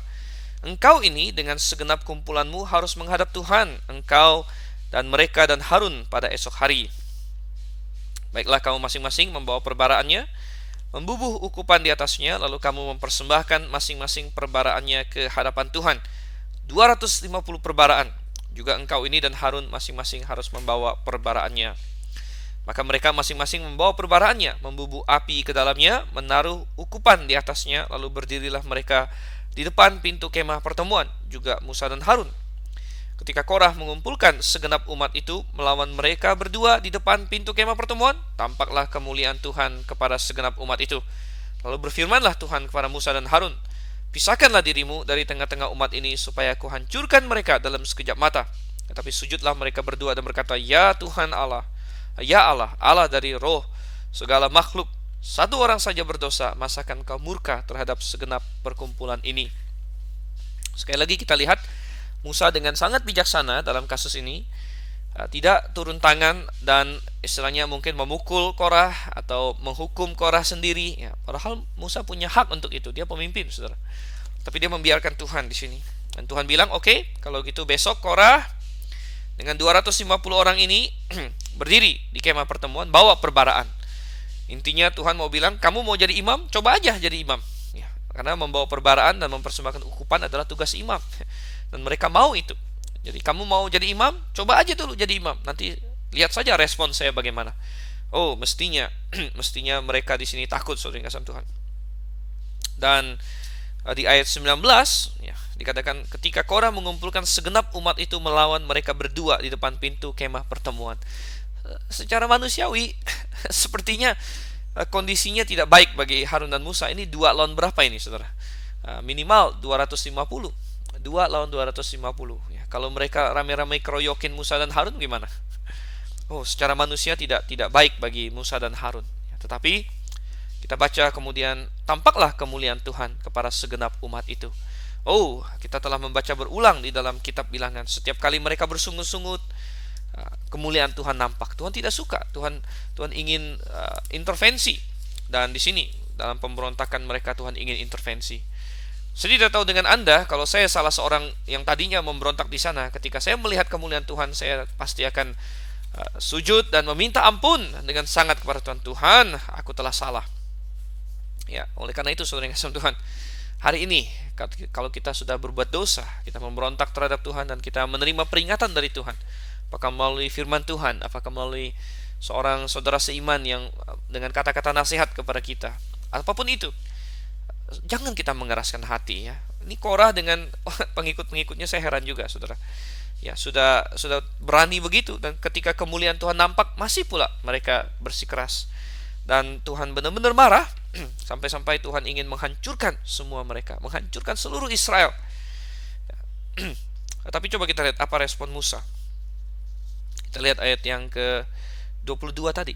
engkau ini dengan segenap kumpulanmu harus menghadap Tuhan, engkau dan mereka dan Harun pada esok hari. Baiklah, kamu masing-masing membawa perbaraannya, membubuh ukupan di atasnya, lalu kamu mempersembahkan masing-masing perbaraannya ke hadapan Tuhan. 250 perbaraan. Juga engkau ini dan Harun masing-masing harus membawa perbaraannya. Maka mereka masing-masing membawa perbaraannya, membubuh api ke dalamnya, menaruh ukupan di atasnya, lalu berdirilah mereka di depan pintu kemah pertemuan, juga Musa dan Harun. Ketika Korah mengumpulkan segenap umat itu melawan mereka berdua di depan pintu kemah pertemuan, tampaklah kemuliaan Tuhan kepada segenap umat itu. Lalu berfirmanlah Tuhan kepada Musa dan Harun, pisahkanlah dirimu dari tengah-tengah umat ini, supaya aku hancurkan mereka dalam sekejap mata. Tetapi sujudlah mereka berdua dan berkata, ya Tuhan Allah, ya Allah, Allah dari roh segala makhluk, satu orang saja berdosa, masakan kau murka terhadap segenap perkumpulan ini? Sekali lagi kita lihat Musa dengan sangat bijaksana dalam kasus ini, tidak turun tangan dan istilahnya mungkin memukul Korah atau menghukum Korah sendiri, ya. Padahal Musa punya hak untuk itu, dia pemimpin, saudara. Tapi dia membiarkan Tuhan di sini. Dan Tuhan bilang, oke, kalau gitu besok Korah dengan 250 orang ini berdiri di kemah pertemuan, bawa perbaraan. Intinya Tuhan mau bilang, kamu mau jadi imam, coba aja jadi imam. Ya, karena membawa perbaraan dan mempersembahkan ukupan adalah tugas imam. Dan mereka mau itu. Jadi kamu mau jadi imam, coba aja dulu jadi imam. Nanti lihat saja respon saya bagaimana. Oh, mestinya mestinya mereka di sini takut, saudara yang kasih Tuhan. Dan di ayat 19 ya, dikatakan ketika Korah mengumpulkan segenap umat itu melawan mereka berdua di depan pintu kemah pertemuan. Secara manusiawi sepertinya kondisinya tidak baik bagi Harun dan Musa. Ini 2 lawan berapa ini, saudara? Minimal 250. 2 lawan 250 ya. Kalau mereka rame-rame keroyokin Musa dan Harun gimana? Oh, secara manusia tidak baik bagi Musa dan Harun ya. Tetapi kita baca kemudian, tampaklah kemuliaan Tuhan kepada segenap umat itu. Oh, kita telah membaca berulang di dalam kitab Bilangan. Setiap kali mereka bersungut-sungut, kemuliaan Tuhan nampak. Tuhan tidak suka. Tuhan ingin intervensi. Dan di sini dalam pemberontakan mereka Tuhan ingin intervensi. Saya tidak tahu dengan Anda, kalau saya salah seorang yang tadinya memberontak di sana, ketika saya melihat kemuliaan Tuhan, saya pasti akan sujud dan meminta ampun dengan sangat kepada Tuhan. Tuhan, aku telah salah. Ya, oleh karena itu saudara yang kasih Tuhan, hari ini kalau kita sudah berbuat dosa, kita memberontak terhadap Tuhan dan kita menerima peringatan dari Tuhan, apakah melalui firman Tuhan, apakah melalui seorang saudara seiman yang dengan kata-kata nasihat kepada kita, apapun itu, jangan kita mengeraskan hati ya. Ini Korah dengan pengikut-pengikutnya, saya heran juga, saudara. Ya, sudah berani begitu, dan ketika kemuliaan Tuhan nampak, masih pula mereka bersikeras. Dan Tuhan benar-benar marah sampai-sampai Tuhan ingin menghancurkan semua mereka, menghancurkan seluruh Israel. Tapi coba kita lihat apa respon Musa. Kita lihat ayat yang ke-22 tadi.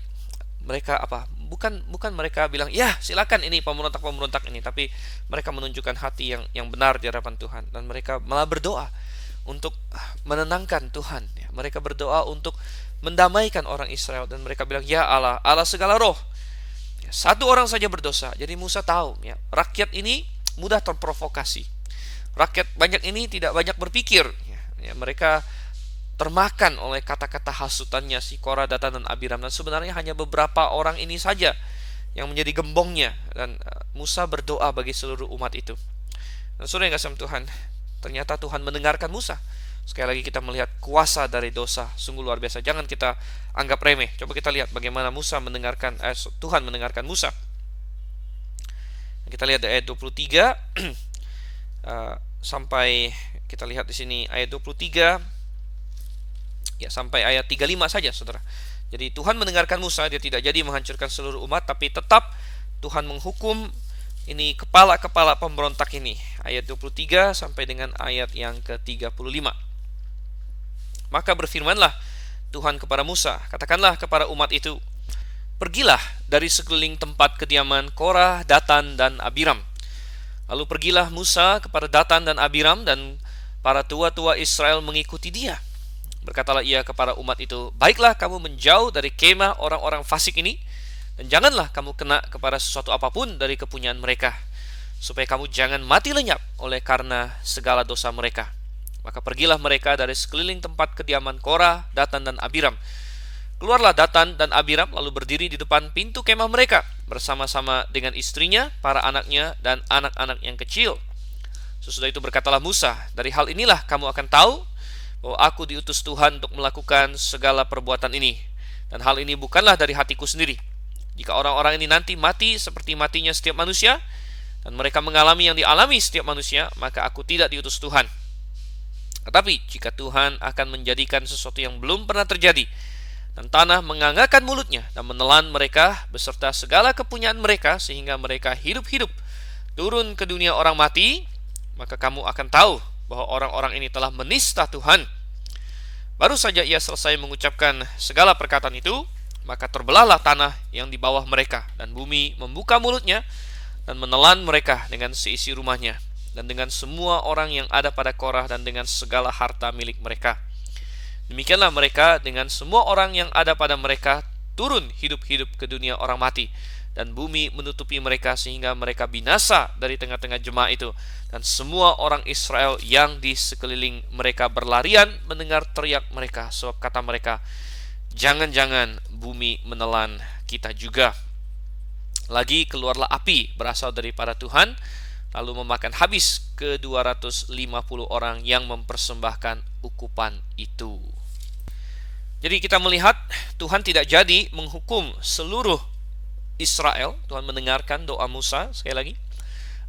Mereka apa? Bukan mereka bilang, "Ya, silakan ini pemberontak ini," tapi mereka menunjukkan hati yang benar di hadapan Tuhan, dan mereka malah berdoa untuk menenangkan Tuhan. Mereka berdoa untuk mendamaikan orang Israel, dan mereka bilang, "Ya Allah, Allah segala roh, satu orang saja berdosa." Jadi Musa tahu ya, rakyat ini mudah terprovokasi. Rakyat banyak ini tidak banyak berpikir ya, mereka termakan oleh kata-kata hasutannya si Korah, Datan, dan Abiram. Dan sebenarnya hanya beberapa orang ini saja yang menjadi gembongnya. Dan Musa berdoa bagi seluruh umat itu. Dan saudara yang kasih Tuhan, ternyata Tuhan mendengarkan Musa. Sekali lagi kita melihat kuasa dari dosa sungguh luar biasa. Jangan kita anggap remeh. Coba kita lihat bagaimana Tuhan mendengarkan Musa. Kita lihat di ayat 23 sampai kita lihat di sini ayat 23 ya sampai ayat 35 saja, saudara. Jadi Tuhan mendengarkan Musa, dia tidak jadi menghancurkan seluruh umat, tapi tetap Tuhan menghukum ini kepala-kepala pemberontak ini. Ayat 23 sampai dengan ayat yang ke-35. Maka berfirmanlah Tuhan kepada Musa, katakanlah kepada umat itu, pergilah dari sekeliling tempat kediaman Korah, Datan, dan Abiram. Lalu pergilah Musa kepada Datan dan Abiram, dan para tua-tua Israel mengikuti dia. Berkatalah ia kepada umat itu, baiklah kamu menjauh dari kemah orang-orang fasik ini, dan janganlah kamu kena kepada sesuatu apapun dari kepunyaan mereka, supaya kamu jangan mati lenyap oleh karena segala dosa mereka. Maka pergilah mereka dari sekeliling tempat kediaman Korah, Datan, dan Abiram. Keluarlah Datan dan Abiram lalu berdiri di depan pintu kemah mereka, bersama-sama dengan istrinya, para anaknya, dan anak-anak yang kecil. Sesudah itu berkatalah Musa, dari hal inilah kamu akan tahu bahwa aku diutus Tuhan untuk melakukan segala perbuatan ini. Dan hal ini bukanlah dari hatiku sendiri. Jika orang-orang ini nanti mati seperti matinya setiap manusia, dan mereka mengalami yang dialami setiap manusia, maka aku tidak diutus Tuhan. Tetapi jika Tuhan akan menjadikan sesuatu yang belum pernah terjadi, dan tanah menganggarkan mulutnya dan menelan mereka beserta segala kepunyaan mereka, sehingga mereka hidup-hidup turun ke dunia orang mati, maka kamu akan tahu bahwa orang-orang ini telah menista Tuhan. Baru saja ia selesai mengucapkan segala perkataan itu, maka terbelahlah tanah yang di bawah mereka, dan bumi membuka mulutnya dan menelan mereka dengan seisi rumahnya, dan dengan semua orang yang ada pada Korah, dan dengan segala harta milik mereka. Demikianlah mereka dengan semua orang yang ada pada mereka turun hidup-hidup ke dunia orang mati, dan bumi menutupi mereka sehingga mereka binasa dari tengah-tengah jemaah itu. Dan semua orang Israel yang di sekeliling mereka berlarian mendengar teriak mereka, sebab kata mereka, jangan-jangan bumi menelan kita juga. Lagi keluarlah api berasal daripada Tuhan, lalu memakan habis ke 250 orang yang mempersembahkan ukupan itu. Jadi kita melihat Tuhan tidak jadi menghukum seluruh Israel. Tuhan mendengarkan doa Musa sekali lagi,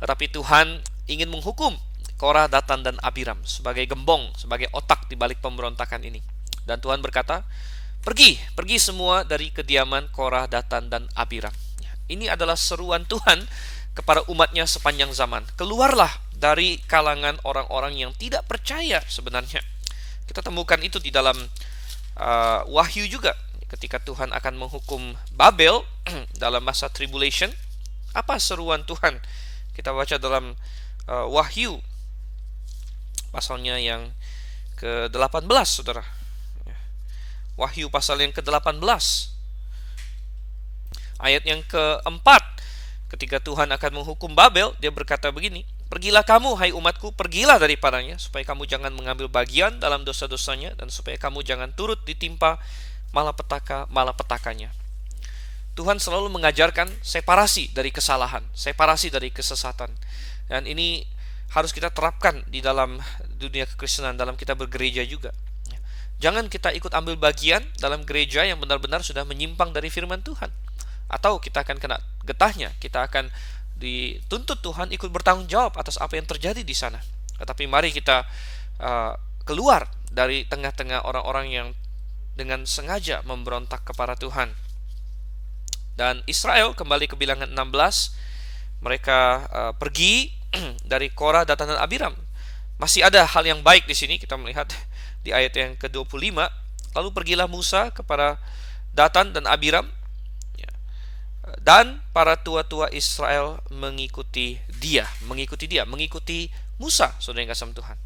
tetapi Tuhan ingin menghukum Korah, Datan, dan Abiram sebagai gembong, sebagai otak di balik pemberontakan ini. Dan Tuhan berkata, pergi semua dari kediaman Korah, Datan, dan Abiram. Ini adalah seruan Tuhan kepada umatnya sepanjang zaman. Keluarlah dari kalangan orang-orang yang tidak percaya sebenarnya. Kita temukan itu di dalam Wahyu juga. Ketika Tuhan akan menghukum Babel dalam masa tribulation, apa seruan Tuhan? Kita baca dalam Wahyu pasalnya yang ke-18, saudara. Wahyu pasal yang ke-18 ayat yang ke-4. Ketika Tuhan akan menghukum Babel, dia berkata begini, pergilah kamu, hai umatku, pergilah daripadanya, supaya kamu jangan mengambil bagian dalam dosa-dosanya, dan supaya kamu jangan turut ditimpa malapetaka-malapetakanya. Tuhan selalu mengajarkan separasi dari kesalahan, separasi dari kesesatan. Dan ini harus kita terapkan di dalam dunia kekristenan, dalam kita bergereja juga. Jangan kita ikut ambil bagian dalam gereja yang benar-benar sudah menyimpang dari firman Tuhan. Atau kita akan kena getahnya, kita akan dituntut Tuhan ikut bertanggung jawab atas apa yang terjadi di sana. Tetapi mari kita keluar dari tengah-tengah orang-orang yang dengan sengaja memberontak kepada Tuhan. Dan Israel kembali ke bilangan 16, mereka pergi dari Korah, Datan, dan Abiram. Masih ada hal yang baik di sini, kita melihat di ayat yang ke-25. Lalu pergilah Musa kepada Datan dan Abiram, dan para tua-tua Israel mengikuti Musa, saudara yang kasih Tuhan.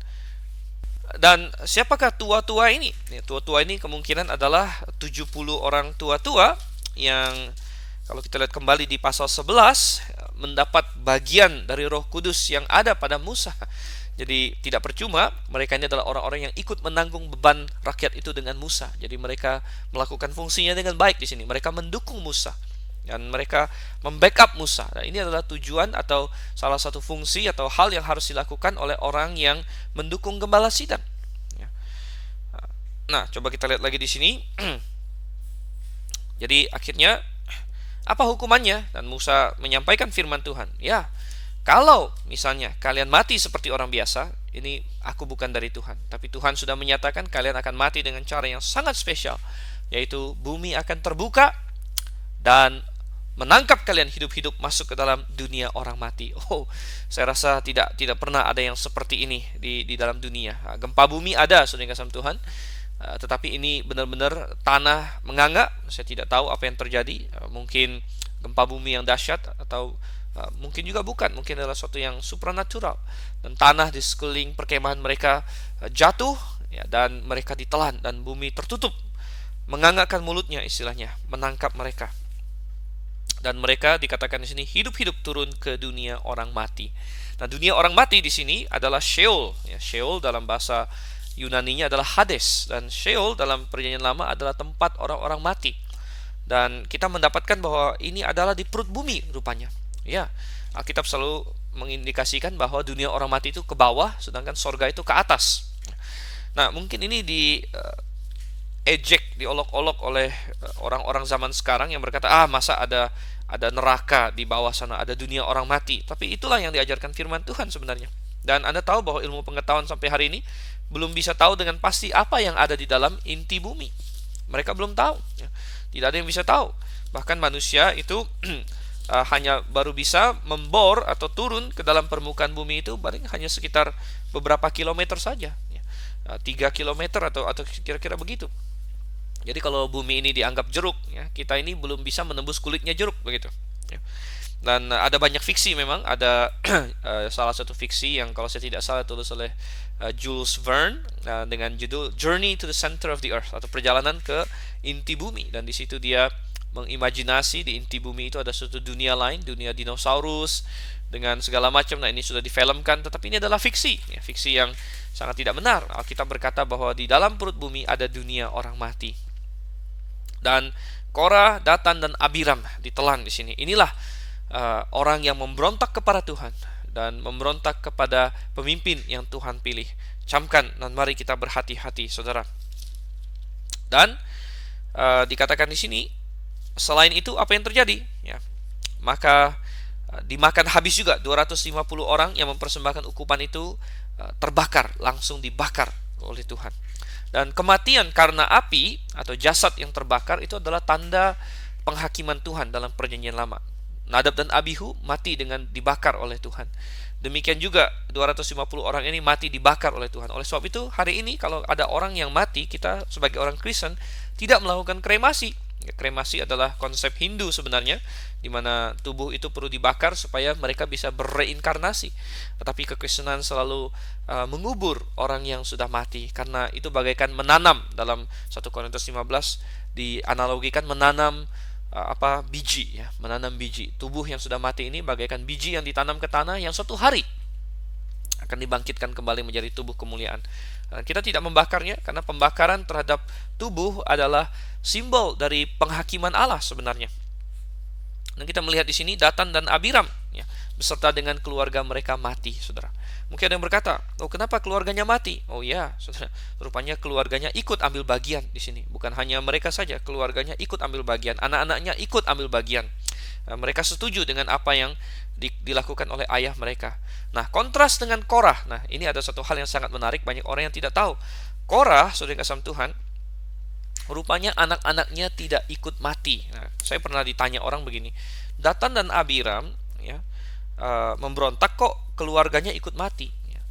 Dan siapakah tua-tua ini? Tua-tua ini kemungkinan adalah 70 orang tua-tua yang kalau kita lihat kembali di pasal 11 mendapat bagian dari Roh Kudus yang ada pada Musa. Jadi tidak percuma, mereka ini adalah orang-orang yang ikut menanggung beban rakyat itu dengan Musa. Jadi mereka melakukan fungsinya dengan baik di sini. Mereka mendukung Musa dan mereka membackup Musa. Nah, ini adalah tujuan atau salah satu fungsi atau hal yang harus dilakukan oleh orang yang mendukung gembala sidang. Nah, coba kita lihat lagi di sini. Jadi akhirnya apa hukumannya? Dan Musa menyampaikan firman Tuhan. Ya, kalau misalnya kalian mati seperti orang biasa, ini aku bukan dari Tuhan. Tapi Tuhan sudah menyatakan kalian akan mati dengan cara yang sangat spesial, yaitu bumi akan terbuka dan menangkap kalian hidup-hidup masuk ke dalam dunia orang mati. Oh, saya rasa tidak pernah ada yang seperti ini di dalam dunia. Gempa bumi ada, saudara kasih Tuhan, tetapi ini benar-benar tanah menganga. Saya tidak tahu apa yang terjadi. Mungkin gempa bumi yang dahsyat atau mungkin juga bukan. Mungkin adalah sesuatu yang supranatural. Dan tanah di sekeliling perkemahan mereka jatuh, ya, dan mereka ditelan dan bumi tertutup, mengangakkan mulutnya, istilahnya menangkap mereka. Dan mereka dikatakan di sini hidup-hidup turun ke dunia orang mati. Nah, dunia orang mati di sini adalah Sheol. Ya, Sheol dalam bahasa Yunaninya adalah Hades, dan Sheol dalam Perjanjian Lama adalah tempat orang-orang mati. Dan kita mendapatkan bahwa ini adalah di perut bumi rupanya. Ya, Alkitab selalu mengindikasikan bahwa dunia orang mati itu ke bawah, sedangkan sorga itu ke atas. Nah, mungkin ini diejek, diolok-olok oleh orang-orang zaman sekarang yang berkata, masa ada neraka di bawah sana, ada dunia orang mati. Tapi itulah yang diajarkan firman Tuhan sebenarnya. Dan Anda tahu bahwa ilmu pengetahuan sampai hari ini belum bisa tahu dengan pasti apa yang ada di dalam inti bumi. Mereka belum tahu, ya. Tidak ada yang bisa tahu. Bahkan manusia itu hanya baru bisa membor atau turun ke dalam permukaan bumi itu paling hanya sekitar beberapa kilometer saja, ya. 3 kilometer atau kira-kira begitu. Jadi kalau bumi ini dianggap jeruk, ya, kita ini belum bisa menembus kulitnya jeruk, begitu, ya. Dan ada banyak fiksi memang. Ada salah satu fiksi yang kalau saya tidak salah tulis oleh Jules Verne dengan judul Journey to the Center of the Earth, atau perjalanan ke inti bumi. Dan di situ dia mengimajinasi di inti bumi itu ada suatu dunia lain, dunia dinosaurus dengan segala macam. Nah, ini sudah difilmkan, tetapi ini adalah fiksi, ya, fiksi yang sangat tidak benar. Alkitab berkata bahwa di dalam perut bumi ada dunia orang mati. Dan Korah, Datan, dan Abiram ditelan di sini. Inilah orang yang memberontak kepada Tuhan dan memberontak kepada pemimpin yang Tuhan pilih. Camkan, dan mari kita berhati-hati, saudara. Dan dikatakan di sini, selain itu apa yang terjadi? Ya, maka dimakan habis juga 250 orang yang mempersembahkan ukupan itu, terbakar, langsung dibakar oleh Tuhan. Dan kematian karena api atau jasad yang terbakar itu adalah tanda penghakiman Tuhan dalam perjanjian lama. Nadab dan Abihu mati dengan dibakar oleh Tuhan. Demikian juga 250 orang ini mati dibakar oleh Tuhan. Oleh sebab itu hari ini kalau ada orang yang mati, kita sebagai orang Kristen tidak melakukan kremasi. Kremasi adalah konsep Hindu sebenarnya, di mana tubuh itu perlu dibakar supaya mereka bisa berreinkarnasi. Tetapi kekristenan selalu mengubur orang yang sudah mati, karena itu bagaikan menanam. Dalam 1 Korintus 15 dianalogikan menanam biji, ya, menanam biji. Tubuh yang sudah mati ini bagaikan biji yang ditanam ke tanah yang suatu hari akan dibangkitkan kembali menjadi tubuh kemuliaan. Kita tidak membakarnya karena pembakaran terhadap tubuh adalah simbol dari penghakiman Allah sebenarnya. Dan kita melihat di sini Datan dan Abiram, ya, beserta dengan keluarga mereka mati, saudara. Mungkin ada yang berkata, oh kenapa keluarganya mati? Oh ya, saudara, rupanya keluarganya ikut ambil bagian di sini. Bukan hanya mereka saja, keluarganya ikut ambil bagian, anak-anaknya ikut ambil bagian. Mereka setuju dengan apa yang dilakukan oleh ayah mereka. Nah, kontras dengan Korah. Nah, ini ada satu hal yang sangat menarik, banyak orang yang tidak tahu. Korah, saudara yang kasih Tuhan, rupanya anak-anaknya tidak ikut mati. Nah, saya pernah ditanya orang begini, Datan dan Abiram, ya, memberontak kok keluarganya ikut mati. Ya.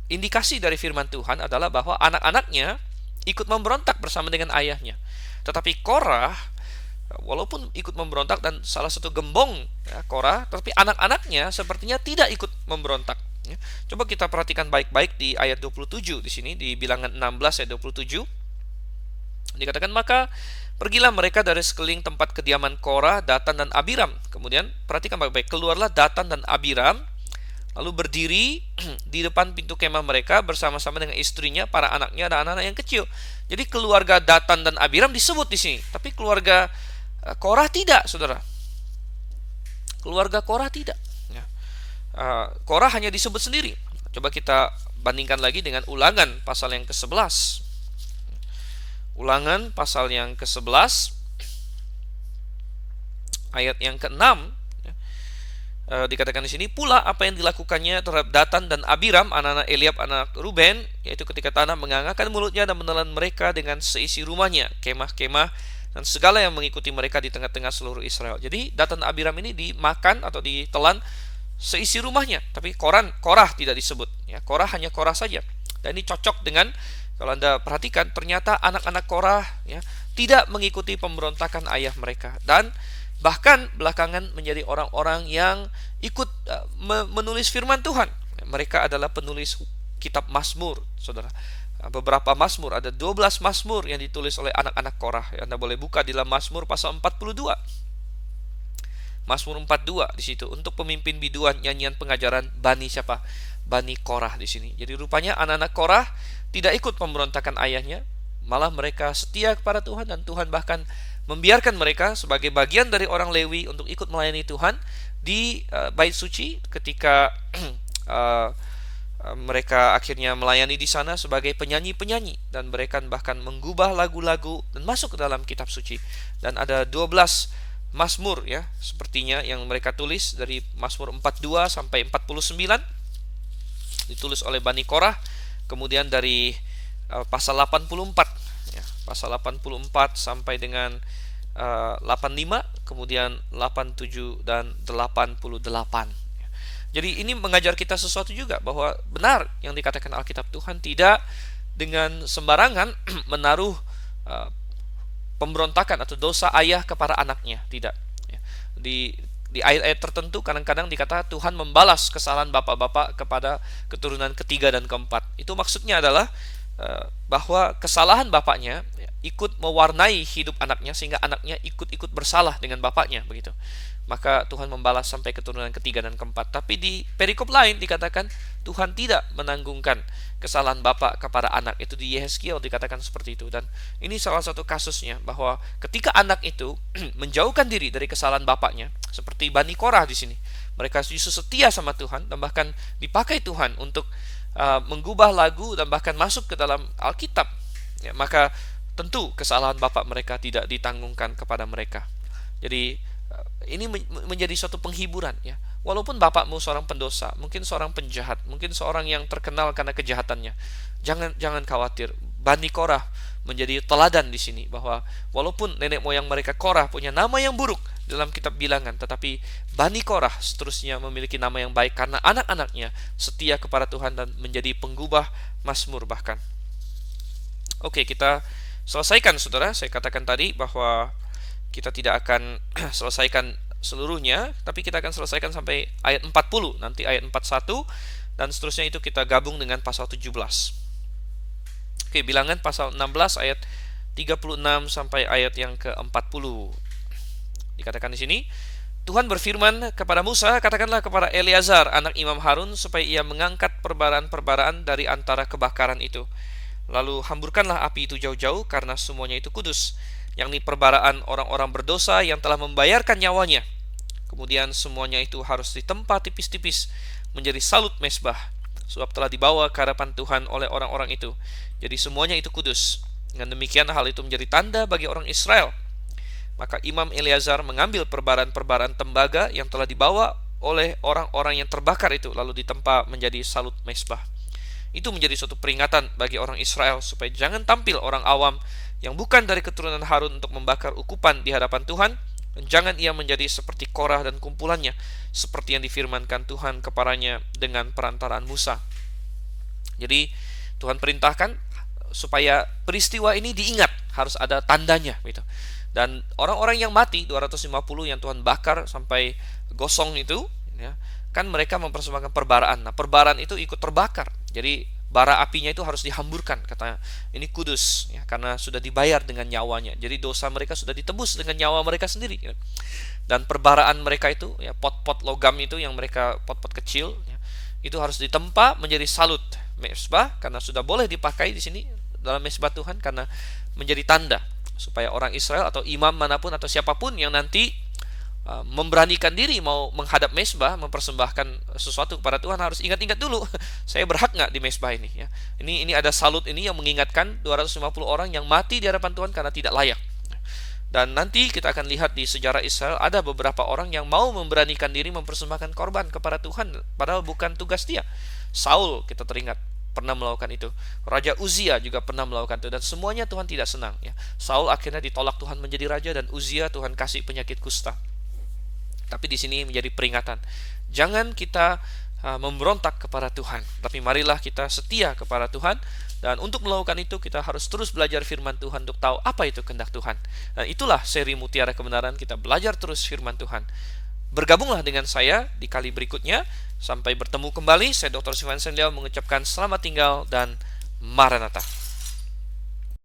Indikasi dari firman Tuhan adalah bahwa anak-anaknya ikut memberontak bersama dengan ayahnya. Tetapi Korah, walaupun ikut memberontak dan salah satu gembong, ya, Korah, tetapi anak-anaknya sepertinya tidak ikut memberontak. Ya. Coba kita perhatikan baik-baik di ayat 27 di sini, di Bilangan 16 ayat 27. Dikatakan, maka pergilah mereka dari sekeliling tempat kediaman Korah, Datan, dan Abiram. Kemudian perhatikan baik-baik, keluarlah Datan dan Abiram, lalu berdiri di depan pintu kemah mereka bersama-sama dengan istrinya, para anaknya, dan anak-anak yang kecil. Jadi keluarga Datan dan Abiram disebut di sini, tapi keluarga Korah tidak, saudara. Keluarga Korah tidak. Ya. Korah hanya disebut sendiri. Coba kita bandingkan lagi dengan Ulangan pasal yang ke-11. Ulangan pasal yang ke-11 ayat yang ke-6, ya, dikatakan di sini, pula apa yang dilakukannya terhadap Datan dan Abiram, anak-anak Eliab, anak Ruben, yaitu ketika tanah mengangakkan mulutnya dan menelan mereka dengan seisi rumahnya, kemah-kemah dan segala yang mengikuti mereka di tengah-tengah seluruh Israel. Jadi Datan dan Abiram ini dimakan atau ditelan seisi rumahnya, tapi Korah tidak disebut. Ya, Korah hanya Korah saja. Dan ini cocok dengan, kalau Anda perhatikan, ternyata anak-anak Korah, ya, tidak mengikuti pemberontakan ayah mereka, dan bahkan belakangan menjadi orang-orang yang ikut menulis firman Tuhan. Mereka adalah penulis kitab Mazmur, saudara. Beberapa Mazmur, ada 12 Mazmur yang ditulis oleh anak-anak Korah. Anda boleh buka di dalam Mazmur pasal 42. Mazmur 42 di situ, untuk pemimpin biduan nyanyian pengajaran Bani siapa? Bani Korah di sini. Jadi rupanya anak-anak Korah tidak ikut pemberontakan ayahnya, malah mereka setia kepada Tuhan, dan Tuhan bahkan membiarkan mereka sebagai bagian dari orang Lewi untuk ikut melayani Tuhan di bait suci ketika mereka akhirnya melayani di sana sebagai penyanyi-penyanyi, dan mereka bahkan menggubah lagu-lagu dan masuk ke dalam kitab suci. Dan ada 12 Mazmur, ya, sepertinya yang mereka tulis dari Mazmur 42 sampai 49 ditulis oleh Bani Korah. Kemudian dari pasal 84, ya, pasal 84 sampai dengan 85, kemudian 87 dan 88. Jadi ini mengajar kita sesuatu juga, bahwa benar yang dikatakan Alkitab, Tuhan tidak dengan sembarangan menaruh pemberontakan atau dosa ayah kepada anaknya, tidak. Di ayat-ayat tertentu kadang-kadang dikatakan Tuhan membalas kesalahan bapak-bapak kepada keturunan ketiga dan keempat. Itu maksudnya adalah bahwa kesalahan bapaknya ikut mewarnai hidup anaknya sehingga anaknya ikut-ikut bersalah dengan bapaknya begitu. Maka Tuhan membalas sampai keturunan ketiga dan keempat. Tapi di perikop lain dikatakan Tuhan tidak menanggungkan kesalahan bapak kepada anak. Itu di Yehezkiel dikatakan seperti itu. Dan ini salah satu kasusnya, bahwa ketika anak itu menjauhkan diri dari kesalahan bapaknya, seperti Bani Korah di sini, mereka justru setia sama Tuhan dan bahkan dipakai Tuhan untuk menggubah lagu dan bahkan masuk ke dalam Alkitab, ya, maka tentu kesalahan bapak mereka tidak ditanggungkan kepada mereka. Jadi ini menjadi suatu penghiburan, ya. Walaupun bapakmu seorang pendosa, mungkin seorang penjahat, mungkin seorang yang terkenal karena kejahatannya, jangan khawatir. Bani Korah menjadi teladan di sini, bahwa walaupun nenek moyang mereka Korah punya nama yang buruk dalam kitab Bilangan, tetapi Bani Korah seterusnya memiliki nama yang baik karena anak-anaknya setia kepada Tuhan dan menjadi penggubah Mazmur bahkan. Oke, kita selesaikan, saudara. Saya katakan tadi bahwa kita tidak akan selesaikan seluruhnya, tapi kita akan selesaikan sampai ayat 40, nanti ayat 41 dan seterusnya itu kita gabung dengan pasal 17. Oke, Bilangan pasal 16 ayat 36 sampai ayat yang ke-40. Dikatakan di sini, Tuhan berfirman kepada Musa, katakanlah kepada Eleazar anak Imam Harun supaya ia mengangkat perbaraan-perbaraan dari antara kebakaran itu. Lalu hamburkanlah api itu jauh-jauh karena semuanya itu kudus, yakni perbaraan orang-orang berdosa yang telah membayarkan nyawanya. Kemudian semuanya itu harus ditempa tipis-tipis menjadi salut mesbah, sebab telah dibawa ke hadapan Tuhan oleh orang-orang itu. Jadi semuanya itu kudus. Dengan demikian hal itu menjadi tanda bagi orang Israel. Maka Imam Eleazar mengambil perbaraan-perbaraan tembaga yang telah dibawa oleh orang-orang yang terbakar itu, lalu ditempa menjadi salut mesbah. Itu menjadi suatu peringatan bagi orang Israel supaya jangan tampil orang awam yang bukan dari keturunan Harun untuk membakar ukupan di hadapan Tuhan, dan jangan ia menjadi seperti Korah dan kumpulannya, seperti yang difirmankan Tuhan kepadanya dengan perantaraan Musa. Jadi Tuhan perintahkan supaya peristiwa ini diingat, harus ada tandanya gitu. Dan orang-orang yang mati 250 yang Tuhan bakar sampai gosong itu, ya, kan mereka mempersembahkan perbaraan. Nah, perbaraan itu ikut terbakar. Jadi bara apinya itu harus dihamburkan, katanya. Ini kudus, ya, karena sudah dibayar dengan nyawanya. Jadi dosa mereka sudah ditebus dengan nyawa mereka sendiri. Ya. Dan perbaraan mereka itu, ya, pot-pot logam itu yang mereka pot-pot kecil, ya, itu harus ditempa menjadi salut mesbah karena sudah boleh dipakai di sini dalam mesbah Tuhan, karena menjadi tanda supaya orang Israel atau imam manapun atau siapapun yang nanti memberanikan diri mau menghadap mesbah, mempersembahkan sesuatu kepada Tuhan, harus ingat-ingat dulu, saya berhak nggak di mesbah ini, ya. Ini ada salut ini yang mengingatkan 250 orang yang mati di hadapan Tuhan karena tidak layak. Dan nanti kita akan lihat di sejarah Israel ada beberapa orang yang mau memberanikan diri mempersembahkan korban kepada Tuhan padahal bukan tugas dia. Saul, kita teringat, pernah melakukan itu. Raja Uzia juga pernah melakukan itu, dan semuanya Tuhan tidak senang, ya. Saul akhirnya ditolak Tuhan menjadi raja, dan Uzia Tuhan kasih penyakit kusta. Tapi di sini menjadi peringatan, jangan kita memberontak kepada Tuhan, tapi marilah kita setia kepada Tuhan. Dan untuk melakukan itu kita harus terus belajar firman Tuhan untuk tahu apa itu kehendak Tuhan. Dan itulah seri Mutiara Kebenaran, kita belajar terus firman Tuhan. Bergabunglah dengan saya di kali berikutnya. Sampai bertemu kembali. Saya Dr. Sivan Sendial mengucapkan selamat tinggal dan Maranatha.